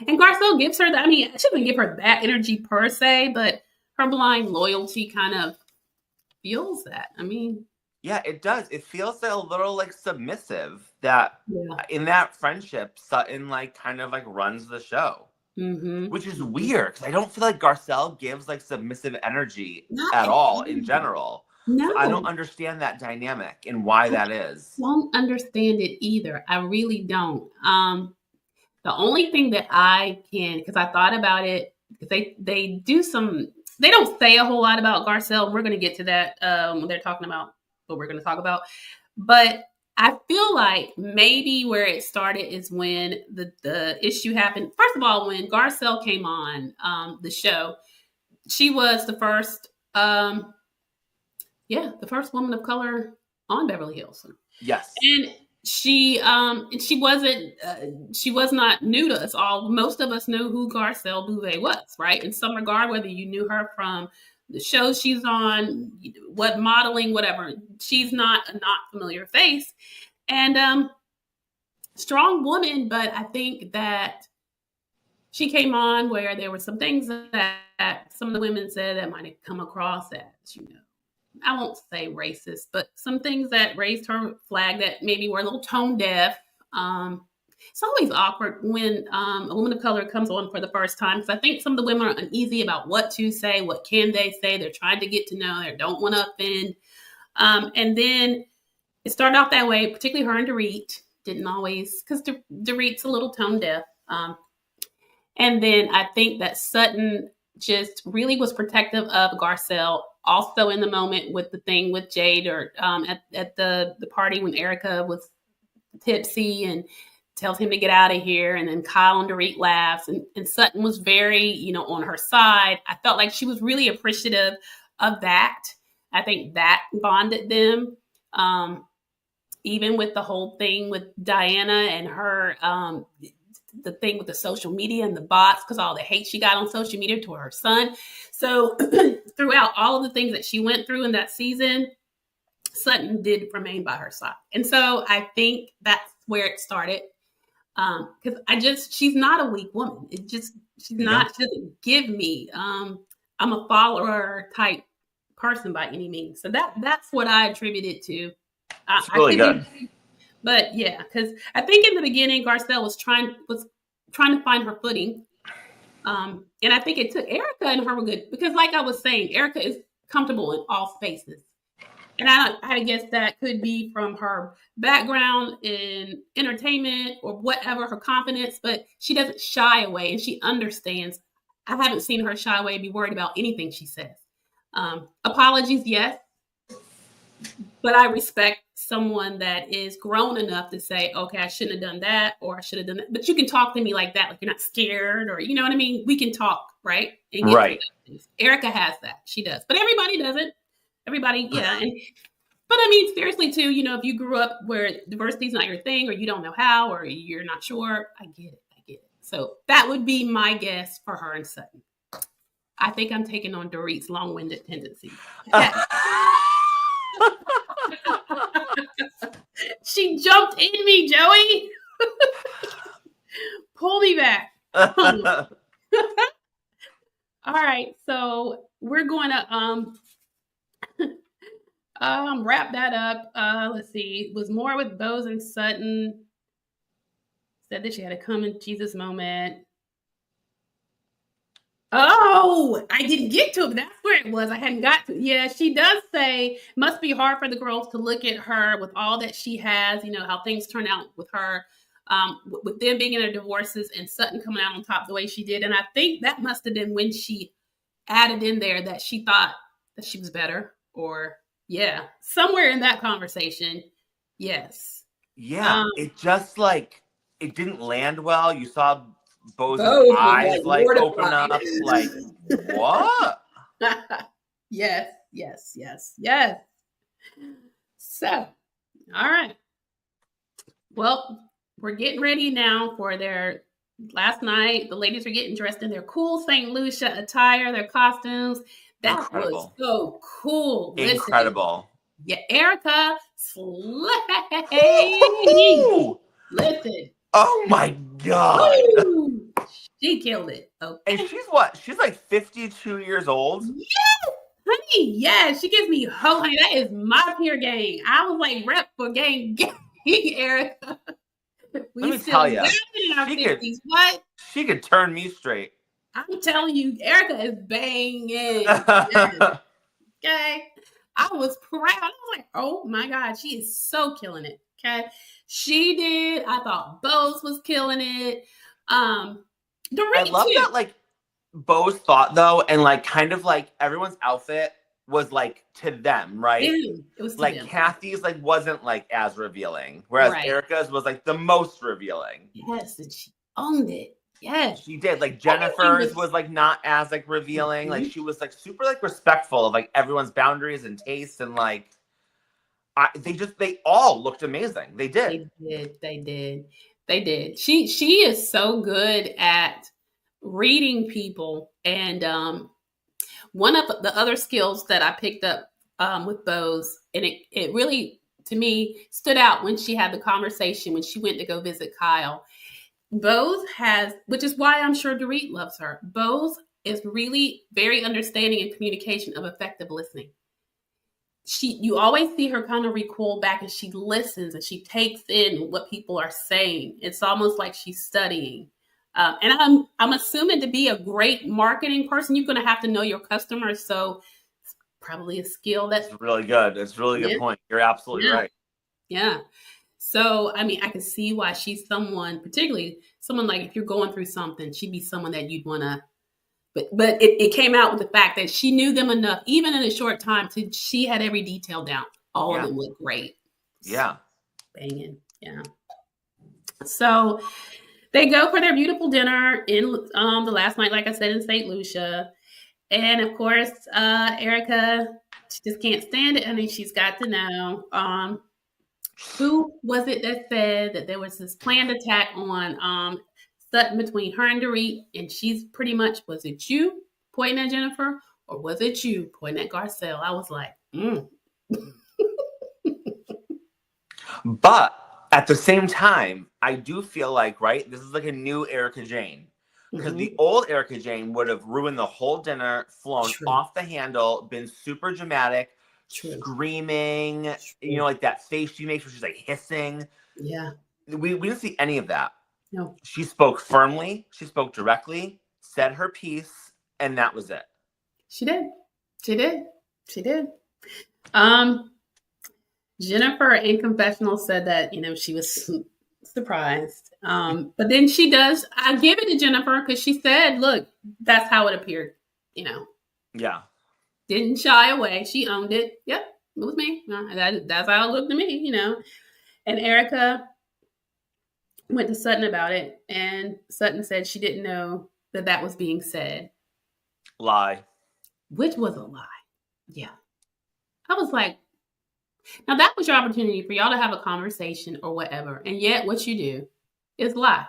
and Garcelle gives her that. I mean, she doesn't give her that energy per se, but her blind loyalty kind of feels that. I mean, yeah, it does. It feels a little like submissive that in that friendship, Sutton like kind of like runs the show, which is weird because I don't feel like Garcelle gives like submissive energy at all in general. No, so I don't understand that dynamic and why that is. I don't understand it either. I really don't. The only thing that I can, because I thought about it, because they don't say a whole lot about Garcelle. We're going to get to that when they're talking about what we're going to talk about. But I feel like maybe where it started is when the issue happened. First of all, when Garcelle came on the show, she was the first, the first woman of color on Beverly Hills. Yes. And she was not new to us all. Most of us knew who Garcelle Bouvet was, right? In some regard, whether you knew her from the shows she's on, what modeling, whatever, she's not a not familiar face. And strong woman, but I think that she came on where there were some things that some of the women said that might have come across as, I won't say racist, but some things that raised her flag that maybe were a little tone deaf. It's always awkward when a woman of color comes on for the first time, because I think some of the women are uneasy about what to say, what can they say. They're trying to get to know, they don't want to offend. And then it started off that way, particularly her and Dorit. Didn't always, because Dorit's a little tone deaf. And then I think that Sutton just really was protective of Garcelle. Also in the moment with the thing with Jade, or at the party when Erika was tipsy and tells him to get out of here, and then Kyle and Dorit laughs, and Sutton was very, on her side. I felt like she was really appreciative of that. I think that bonded them. Even with the whole thing with Diana and her the thing with the social media and the bots, because all the hate she got on social media toward her son. So throughout all of the things that she went through in that season, Sutton did remain by her side. And so I think that's where it started. Because she's not a weak woman. She doesn't give me, I'm a follower type person by any means. So that's what I attribute it to. It's really good. But yeah, because I think in the beginning, Garcelle was trying to find her footing. And I think it took Erika and her were good because, like I was saying, Erika is comfortable in all spaces. And I guess that could be from her background in entertainment or whatever, her confidence, but she doesn't shy away and she understands. I haven't seen her shy away and be worried about anything she says. Apologies, yes. But I respect someone that is grown enough to say, okay, I shouldn't have done that, or I should have done that. But you can talk to me like that, like you're not scared, or you know what I mean? We can talk, right? And right. Erika has that. She does. But everybody doesn't. Everybody, yeah. But I mean, seriously, too, you know, if you grew up where diversity is not your thing, or you don't know how, or you're not sure, I get it. So that would be my guess for her and Sutton. I think I'm taking on Dorit's long-winded tendency. She jumped in me, Joey. Pull me back. All right, so we're going to wrap that up. Let's see. It was more with Bose and Sutton. Said that she had a come in Jesus moment. Oh, I didn't get to it, but that's where it was. I hadn't got to it. Yeah, she does say it must be hard for the girls to look at her with all that she has, you know, how things turn out with her, with them being in their divorces and Sutton coming out on top the way she did. And I think that must have been when she added in there that she thought that she was better, or yeah, somewhere in that conversation. Yes. Yeah, it just like, it didn't land well. You saw Bose's eyes like open up, like what? Yes. So, all right. Well, we're getting ready now for their last night. The ladies are getting dressed in their cool St. Lucia attire, their costumes. That was so cool. Incredible. Listen, yeah, Erika slay. Listen. Oh my God. Woo! She killed it. Okay. And she's what? She's like 52 years old? Yeah, honey. Yeah, she gives me hope. Honey, that is my peer gang. I was like rep for gang, Erika. Let me tell you, she could turn me straight. I'm telling you, Erika is banging. Yes. Okay. I was proud. I was like, oh my God, she is so killing it. Okay. She did. I thought Bose was killing it. I love that, like, Bose thought, though, and, like, kind of, like, everyone's outfit was, like, to them, right? It was to like, them. Kathy's, like, wasn't, like, as revealing, whereas Erika's was, like, the most revealing. Yes, and she owned it. Yes. She did. Like, Jennifer's was, like, not as, like, revealing. Mm-hmm. Like, she was, like, super, like, respectful of, like, everyone's boundaries and tastes, and, like, they all looked amazing. They did. They did. She is so good at reading people. And one of the other skills that I picked up with Bose, and it really, to me, stood out when she had the conversation when she went to go visit Kyle. Bose has, which is why I'm sure Dorit loves her. Bose is really very understanding in communication of effective listening. You always see her kind of recoil back and she listens and she takes in what people are saying. It's almost like she's studying. And I'm assuming to be a great marketing person, you're going to have to know your customers. So it's probably a skill that's really good. It's a really good point. You're absolutely right. Yeah. So, I mean, I can see why she's someone, particularly someone like if you're going through something, she'd be someone that you'd want to. But it came out with the fact that she knew them enough, even in a short time, she had every detail down. All of them looked great. Yeah. Banging. Yeah. So they go for their beautiful dinner in the last night, like I said, in St. Lucia. And of course, Erika, she just can't stand it. I mean, she's got to know. Who was it that said that there was this planned attack on Sutton between her and Dorit, and she's pretty much, was it you pointing at Jennifer, or was it you pointing at Garcelle? I was like, But at the same time, I do feel like, right, this is like a new Erika Jane. Because the old Erika Jane would have ruined the whole dinner, flown off the handle, been super dramatic, screaming, you know, like that face she makes where she's like hissing. Yeah. We didn't see any of that. No. She spoke firmly, she spoke directly, said her piece, and that was it. She did. She did. She did. Jennifer in confessional said that, you know, she was surprised. But then she does, I give it to Jennifer because she said, look, that's how it appeared, you know. Yeah. Didn't shy away. She owned it. Yep, it was me. That's how it looked to me, you know. And Erika went to Sutton about it, and Sutton said she didn't know that that was being said. Lie. Which was a lie. Yeah. I was like, now that was your opportunity for y'all to have a conversation or whatever. And yet what you do is lie.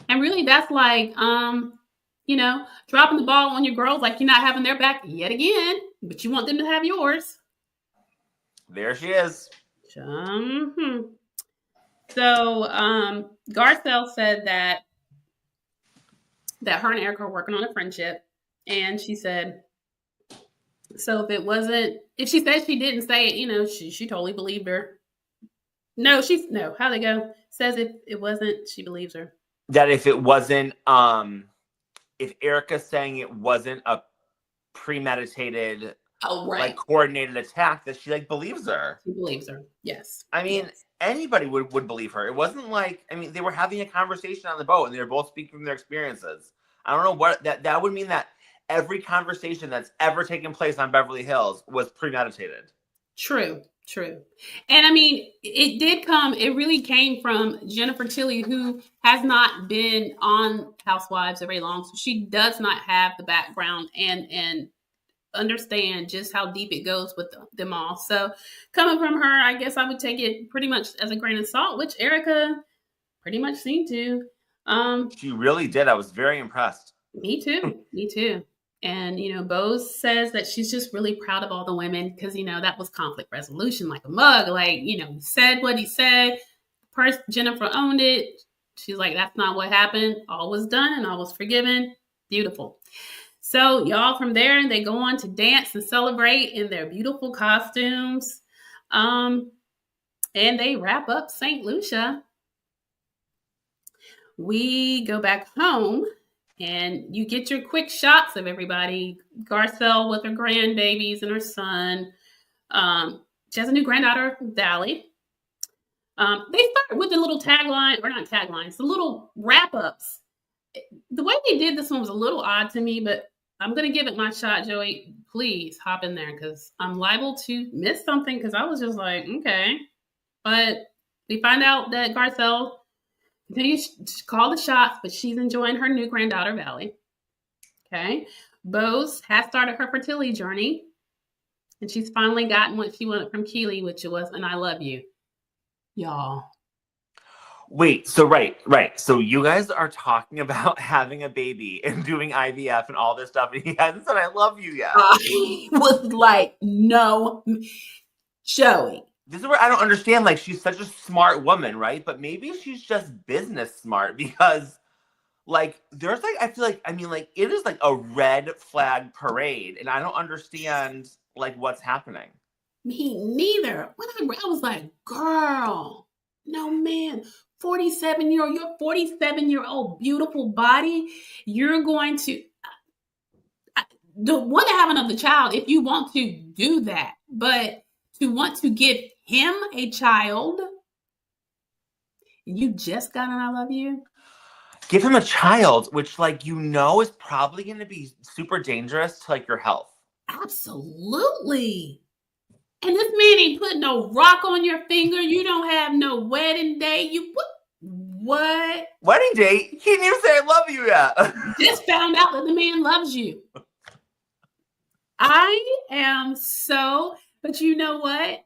And really that's like, you know, dropping the ball on your girls like you're not having their back yet again, but you want them to have yours. There she is. So, Garcelle said that her and Erika are working on a friendship. And she said, so if she said she didn't say it, you know, she totally believed her. No, how'd they go? Says if it wasn't, she believes her. That if it wasn't, if Erika's saying it wasn't a premeditated, like coordinated attack, that she like believes her. She believes her. Yes. I mean, anybody would believe her. It wasn't like, I mean, they were having a conversation on the boat and they were both speaking from their experiences. I don't know what that would mean, that every conversation that's ever taken place on Beverly Hills was premeditated. True. And I mean, it really came from Jennifer Tilly, who has not been on Housewives very long. So she does not have the background and understand just how deep it goes with them all. So coming from her, I guess I would take it pretty much as a grain of salt, which Erika pretty much seemed to. She really did. I was very impressed. Me too. And, you know, Bose says that she's just really proud of all the women because, you know, that was conflict resolution like a mug. Like, you know, he said what he said. Jennifer owned it. She's like, that's not what happened. All was done and all was forgiven. Beautiful. So y'all from there, they go on to dance and celebrate in their beautiful costumes. And they wrap up St. Lucia. We go back home. And you get your quick shots of everybody. Garcelle with her grandbabies and her son. She has a new granddaughter, Valley. They start with the little tagline, or not taglines, the little wrap-ups. The way they did this one was a little odd to me, but I'm going to give it my shot, Joey. Please hop in there because I'm liable to miss something because I was just like, okay. But we find out that Garcelle continues to call the shots, but she's enjoying her new granddaughter, Valley. Okay. Bose has started her fertility journey, and she's finally gotten what she wanted from Keely, which was an I love you. Y'all. Wait, so right. So you guys are talking about having a baby and doing IVF and all this stuff, and he hasn't said I love you yet. I was like, no, Joey. This is where I don't understand. Like, she's such a smart woman, right? But maybe she's just business smart because, like, there's like, I feel like, I mean, like, it is like a red flag parade, and I don't understand like what's happening. Me neither. When I was like, girl, no man, your 47-year-old beautiful body, you're going to want to have another child if you want to do that, but to want to give him a child, you just got an I love you? Give him a child, which, like, you know, is probably going to be super dangerous to, like, your health. Absolutely. And this man ain't put no rock on your finger. You don't have no wedding day. What? Wedding date? He didn't even say I love you yet. Just found out that the man loves you. I am so, but you know what?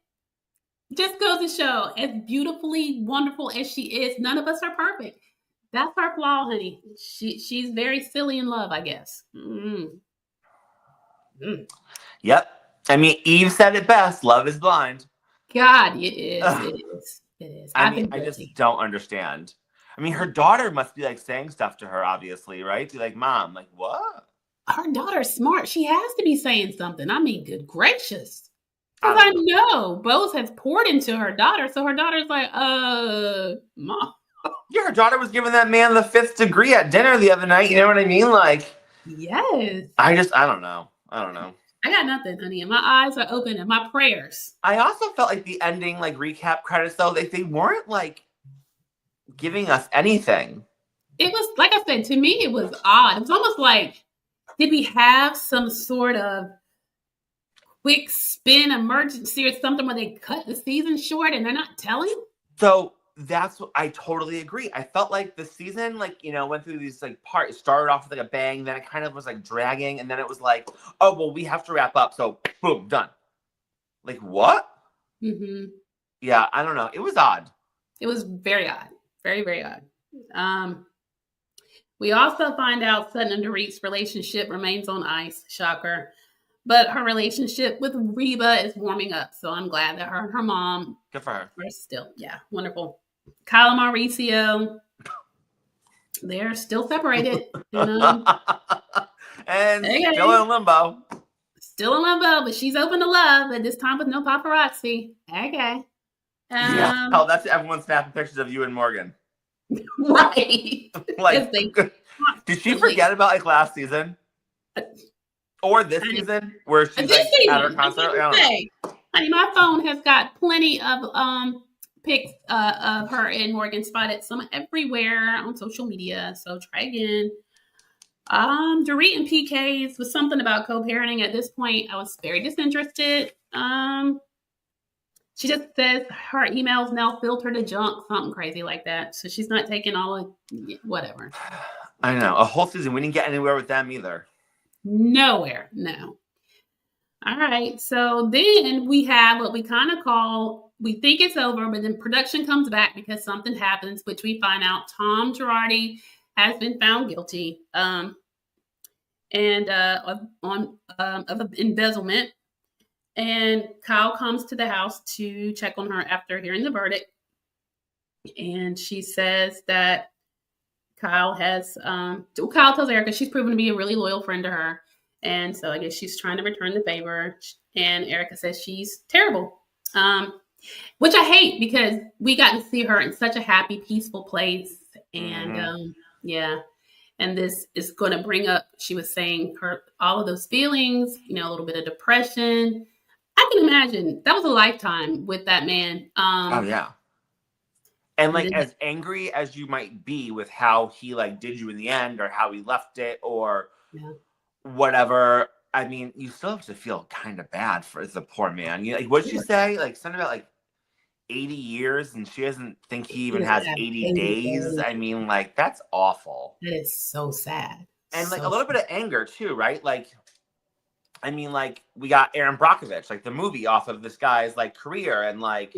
Just goes to show, as beautifully wonderful as she is, none of us are perfect. That's her flaw, honey. She's very silly in love, I guess. Mm. Yep. I mean, Eve said it best. Love is blind. God, it is. Ugh. It is. It is. I I've mean, been I just guilty. don't understand. I mean, her daughter must be like saying stuff to her, obviously, right? Be like, Mom, like, what? Her daughter's smart. She has to be saying something. I mean, good gracious. I Because I don't know. know Bose has poured into her daughter. So her daughter's like, Mom. Yeah, her daughter was giving that man the 5th degree at dinner the other night. You know what I mean? Like, Yes. I don't know. I don't know. I got nothing, honey. And my eyes are open and my prayers. I also felt like the ending, like, recap credits, though, they weren't, like, giving us anything. It was, like I said, to me, it was odd. It was almost like, did we have some sort of quick spin emergency or something where they cut the season short and they're not telling? So that's what I totally agree. I felt like the season, like, you know, went through these like parts, started off with like a bang, then it kind of was like dragging, and then it was like, oh well, we have to wrap up, so boom, done. Like what? Mm-hmm. Yeah, I don't know. It was odd. It was very odd. Very, very odd. We also find out Sutton and Dorit's relationship remains on ice. Shocker. But her relationship with Reba is warming up. So I'm glad that her and her mom Good for her. are still, yeah, wonderful. Kyle and Mauricio, they're still separated. And Okay. still in limbo. Still in limbo, but she's open to love, but this time with no paparazzi. Okay. Yeah. Oh, that's everyone snapping pictures of you and Morgan. Right. Like, Yes, did she forget about like last season? Or this season where she's like at her concert? I mean, my phone has got plenty of pics of her and Morgan spotted some everywhere on social media. So try again. Dorit and PK's was something about co-parenting. At this point, I was very disinterested. She just says her emails now filter to junk, something crazy like that. So she's not taking all of whatever. I know. A whole season. We didn't get anywhere with them either. Nowhere. No. All right. So then we have what we kind of call, we think it's over, but then production comes back because something happens, which we find out Tom Girardi has been found guilty of embezzlement. And Kyle comes to the house to check on her after hearing the verdict. And she says that Kyle tells Erika she's proven to be a really loyal friend to her. And so I guess she's trying to return the favor. And Erika says she's terrible, which I hate because we got to see her in such a happy, peaceful place. And yeah. And this is going to bring up, she was saying, all of those feelings, a little bit of depression. I can imagine that was a lifetime with that man. Oh, yeah. And like as angry as you might be with how he like did you in the end or how he left it or whatever, I mean, you still have to feel kind of bad for the poor man. Like, what did she say? Like something about like 80 years and she doesn't think he even has 80 days. I mean, like, that's awful. That is so sad. And like a little bit of anger too, right? Like, I mean, like we got Aaron Brockovich, like the movie off of this guy's like career and like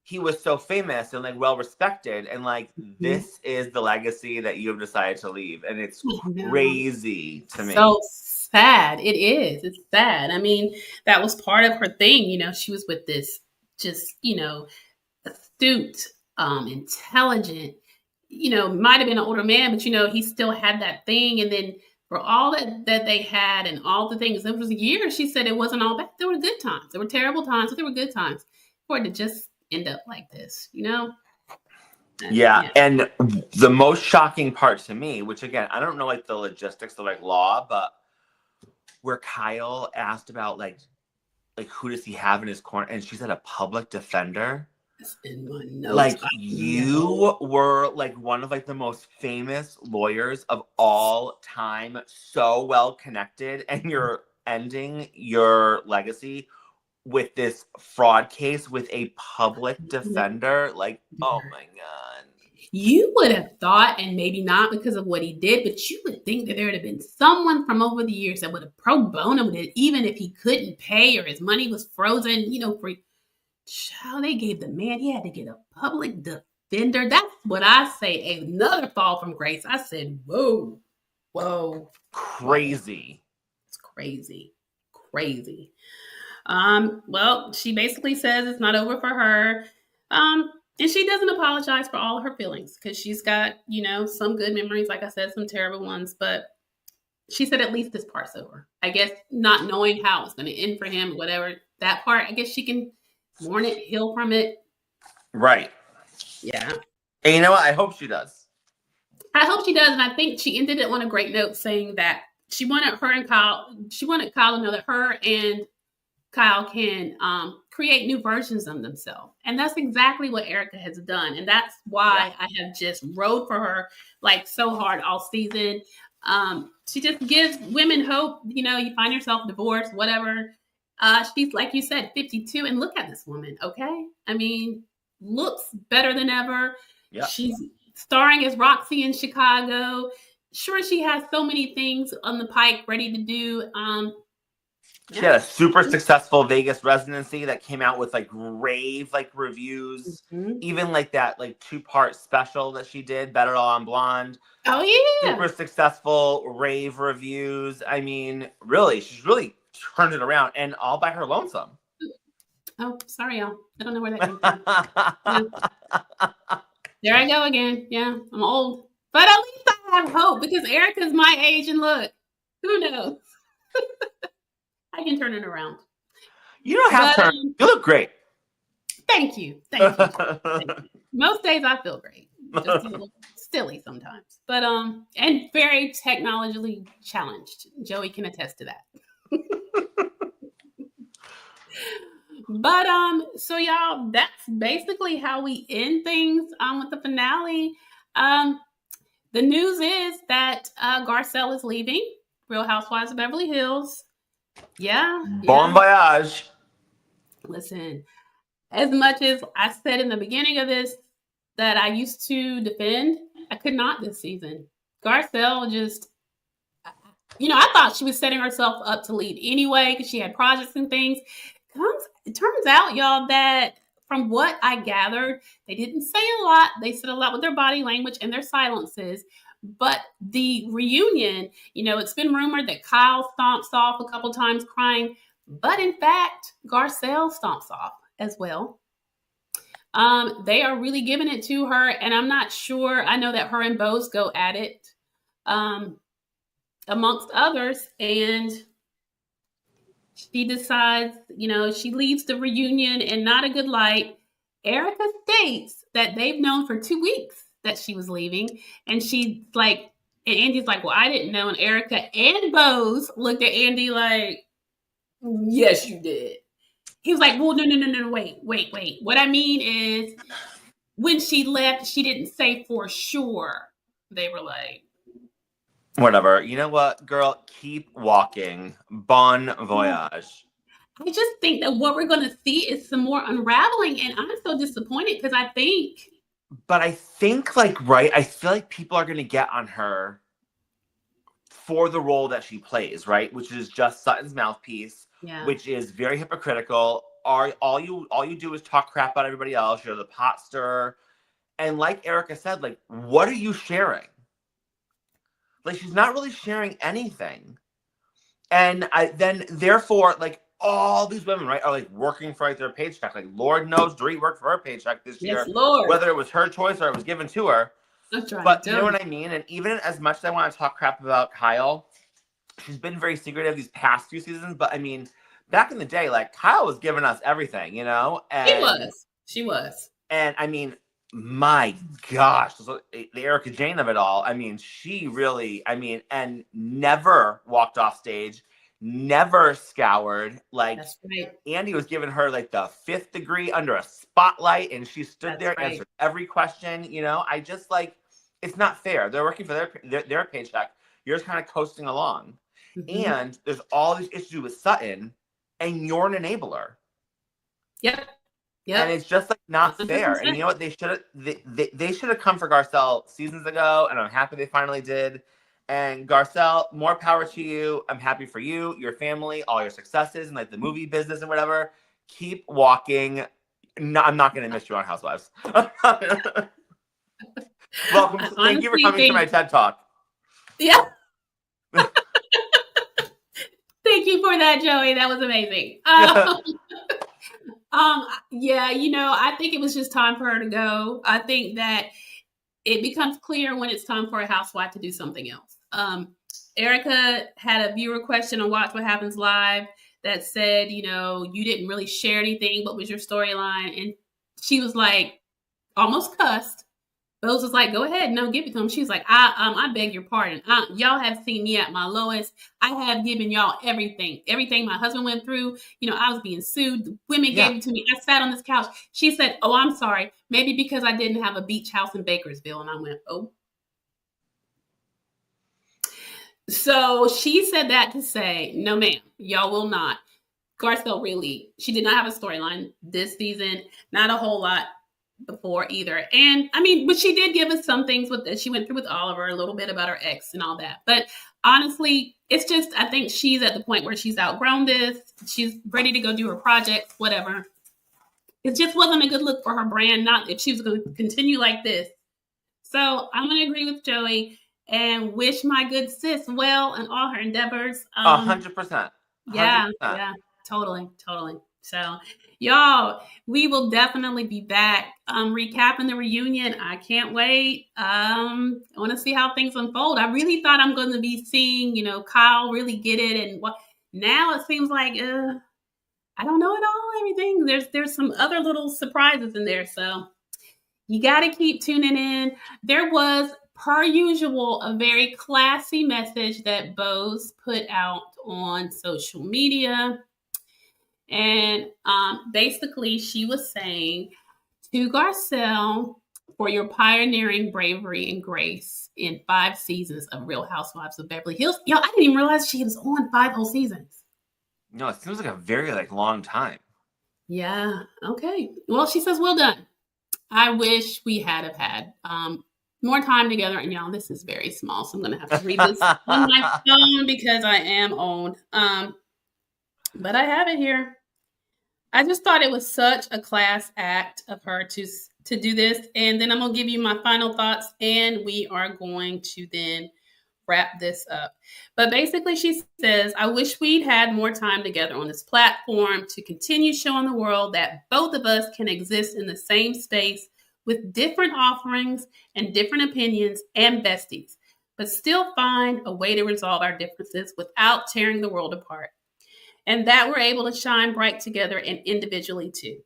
he was so famous and like well respected and like this is the legacy that you have decided to leave and it's crazy to me. So sad. It is. It's sad. I mean, that was part of her thing. She was with this just, astute, intelligent, might have been an older man, but he still had that thing. And then for all that they had and all the things, it was years. She said it wasn't all bad. There were good times. There were terrible times, but there were good times for it to just end up like this, Yeah. And the most shocking part to me, which again, I don't know like the logistics of like law, but where Kyle asked about like who does he have in his corner, and she said a public defender. In my notes. Like you were like one of like the most famous lawyers of all time, so well connected, and you're ending your legacy with this fraud case with a public defender. Like, oh my God. You would have thought, and maybe not because of what he did, but you would think that there would have been someone from over the years that would have pro bono it, even if he couldn't pay or his money was frozen, for how they gave the man, he had to get a public defender. That's what I say. Another fall from grace. I said, whoa, whoa. Crazy. Whoa. It's crazy. Crazy. Well, she basically says it's not over for her. And she doesn't apologize for all of her feelings because she's got, some good memories, like I said, some terrible ones, but she said at least this part's over. I guess not knowing how it's going to end for him, whatever, that part, I guess she can mourn it, heal from it. Right. Yeah. And you know what? I hope she does. I hope she does. And I think she ended it on a great note saying that she wanted Kyle to know that her and Kyle can create new versions of themselves. And that's exactly what Erika has done. And that's why I have just rode for her like so hard all season. She just gives women hope. You find yourself divorced, whatever. She's, like you said, 52. And look at this woman, okay? I mean, looks better than ever. Yep. She's starring as Roxy in Chicago. Sure, she has so many things on the pike ready to do. She had a super successful Vegas residency that came out with rave reviews. Mm-hmm. Even that 2-part special that she did, Better All on Blonde. Oh yeah. Super successful rave reviews. I mean, really, she's really turned it around and all by her lonesome. Oh, sorry, y'all. I don't know where that came from. Yeah. There I go again. Yeah, I'm old. But at least I have hope because Erika's my age and look, who knows? I can turn it around. You don't have to. You look great. Thank you. Thank you. Most days I feel great. Just a little silly sometimes. But and very technologically challenged. Joey can attest to that. But so y'all, that's basically how we end things with the finale. The news is that Garcelle is leaving Real Housewives of Beverly Hills. Yeah. Bon voyage. Listen, as much as I said in the beginning of this that I used to defend, I could not this season. Garcelle just, I thought she was setting herself up to leave anyway because she had projects and things. It turns out, y'all, that from what I gathered, they didn't say a lot. They said a lot with their body language and their silences. But the reunion, it's been rumored that Kyle stomps off a couple times crying. But in fact, Garcelle stomps off as well. They are really giving it to her. And I'm not sure. I know that her and Bose go at it amongst others. And she decides, she leaves the reunion in not a good light. Erika states that they've known for 2 weeks that she was leaving. And she's like, and Andy's like, well, I didn't know. And Erika and Bose looked at Andy like, yes, you did. He was like, well, no, wait. What I mean is when she left, she didn't say for sure. They were like, whatever. You know what, girl? Keep walking. Bon voyage. I just think that what we're going to see is some more unraveling. And I'm so disappointed because I think. But I think, right, I feel like people are going to get on her for the role that she plays, right? Which is just Sutton's mouthpiece, which is very hypocritical. All you do is talk crap about everybody else. You're the pot stirrer. And like Erika said, what are you sharing? She's not really sharing anything. And therefore, all these women, right, are working for their paycheck. Lord knows Dorit worked for her paycheck this year. Lord. Whether it was her choice or it was given to her. That's right. But you know what I mean? And even as much as I want to talk crap about Kyle, she's been very secretive these past few seasons. But I mean, back in the day, Kyle was giving us everything, And She was. And I mean, my gosh, the Erika Jane of it all. I mean, she really, and never walked off stage, never scoured. That's right. Andy was giving her the 5th degree under a spotlight, and she stood there, answered every question. I just it's not fair. They're working for their paycheck. You're just kind of coasting along, and there's all these issues with Sutton, and you're an enabler. Yep. And it's just not fair. 100%. And you know what? They should have come for Garcelle seasons ago, and I'm happy they finally did. And Garcelle, more power to you. I'm happy for you, your family, all your successes, and the movie business and whatever. Keep walking. No, I'm not going to miss you on Housewives. Welcome. I Thank you for honestly coming to think, my TED Talk. yeah. Thank you for that, Joey. That was amazing. Yeah, I think it was just time for her to go. I think that it becomes clear when it's time for a housewife to do something else. Erika had a viewer question on Watch What Happens Live that said, you didn't really share anything. What was your storyline? And she was like, almost cussed. Bose was like, go ahead, no, give it to him. She's like, I beg your pardon. Y'all have seen me at my lowest. I have given y'all everything my husband went through. I was being sued. Women gave it to me. I sat on this couch. She said, oh, I'm sorry. Maybe because I didn't have a beach house in Bakersville. And I went, oh. So she said that to say, no, ma'am, y'all will not. Garcelle really, she did not have a storyline this season. Not a whole lot before either. And but she did give us some things with that she went through with Oliver, a little bit about her ex and all that. But honestly, it's just, I think she's at the point where she's outgrown this. She's ready to go do her projects, whatever. It just wasn't a good look for her brand, not if she was going to continue like this. So I'm going to agree with Joey and wish my good sis well in all her endeavors. 100%. Yeah, totally. So, y'all, we will definitely be back recapping the reunion. I can't wait. I want to see how things unfold. I really thought I'm going to be seeing, Kyle really get it, and what now it seems like I don't know it all. Everything there's some other little surprises in there, so you got to keep tuning in. There was, per usual, a very classy message that Bose put out on social media. And basically, she was saying to Garcelle, for your pioneering bravery and grace in 5 seasons of Real Housewives of Beverly Hills. Yo, I didn't even realize she was on 5 whole seasons. No, it seems like a very long time. Yeah. Okay. Well, she says, well done. I wish we had more time together. And y'all, this is very small, so I'm going to have to read this on my phone because I am old. But I have it here. I just thought it was such a class act of her to do this. And then I'm going to give you my final thoughts, and we are going to then wrap this up. But basically, she says, I wish we'd had more time together on this platform to continue showing the world that both of us can exist in the same space with different offerings and different opinions and besties, but still find a way to resolve our differences without tearing the world apart. And that we're able to shine bright together and individually too.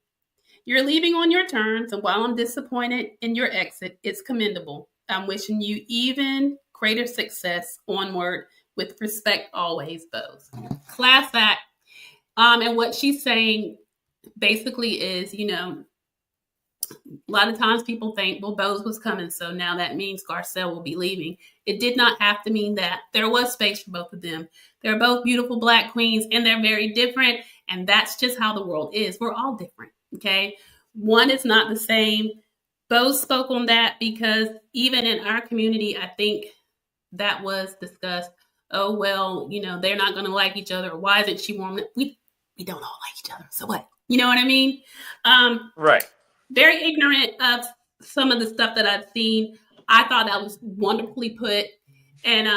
You're leaving on your terms, and while I'm disappointed in your exit, it's commendable. I'm wishing you even greater success onward. With respect, always, Bose. Class act. And what she's saying basically is, a lot of times people think, well, Bose was coming, so now that means Garcelle will be leaving. It did not have to mean that. There was space for both of them. They're both beautiful Black queens, and they're very different, and that's just how the world is. We're all different, okay? One is not the same. Bose spoke on that because even in our community, I think that was discussed. Oh, well, they're not going to like each other. Why isn't she warm? We don't all like each other, so what? You know what I mean? Right. Very ignorant of some of the stuff that I've seen. I thought that was wonderfully put. And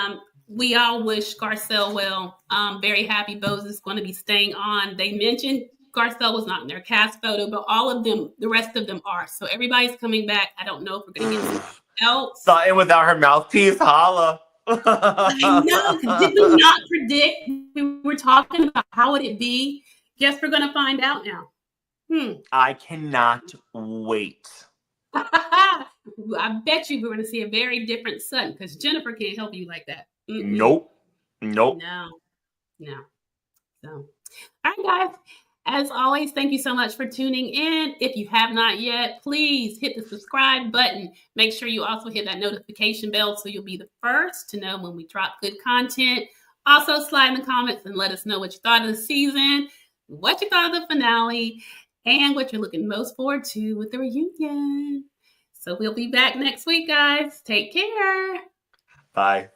we all wish Garcelle well. Very happy Bose is going to be staying on. They mentioned Garcelle was not in their cast photo, but all of them, the rest of them are. So everybody's coming back. I don't know if we're going to get something else. Sutton without her mouthpiece, holla. I know, because did we not predict? We were talking about how would it be? Guess we're going to find out now. I cannot wait. I bet you we're going to see a very different Sutton because Jennifer can't help you like that. Nope. No. So, all right, guys. As always, thank you so much for tuning in. If you have not yet, please hit the subscribe button. Make sure you also hit that notification bell so you'll be the first to know when we drop good content. Also, slide in the comments and let us know what you thought of the season, what you thought of the finale, and what you're looking most forward to with the reunion. So we'll be back next week, guys. Take care. Bye.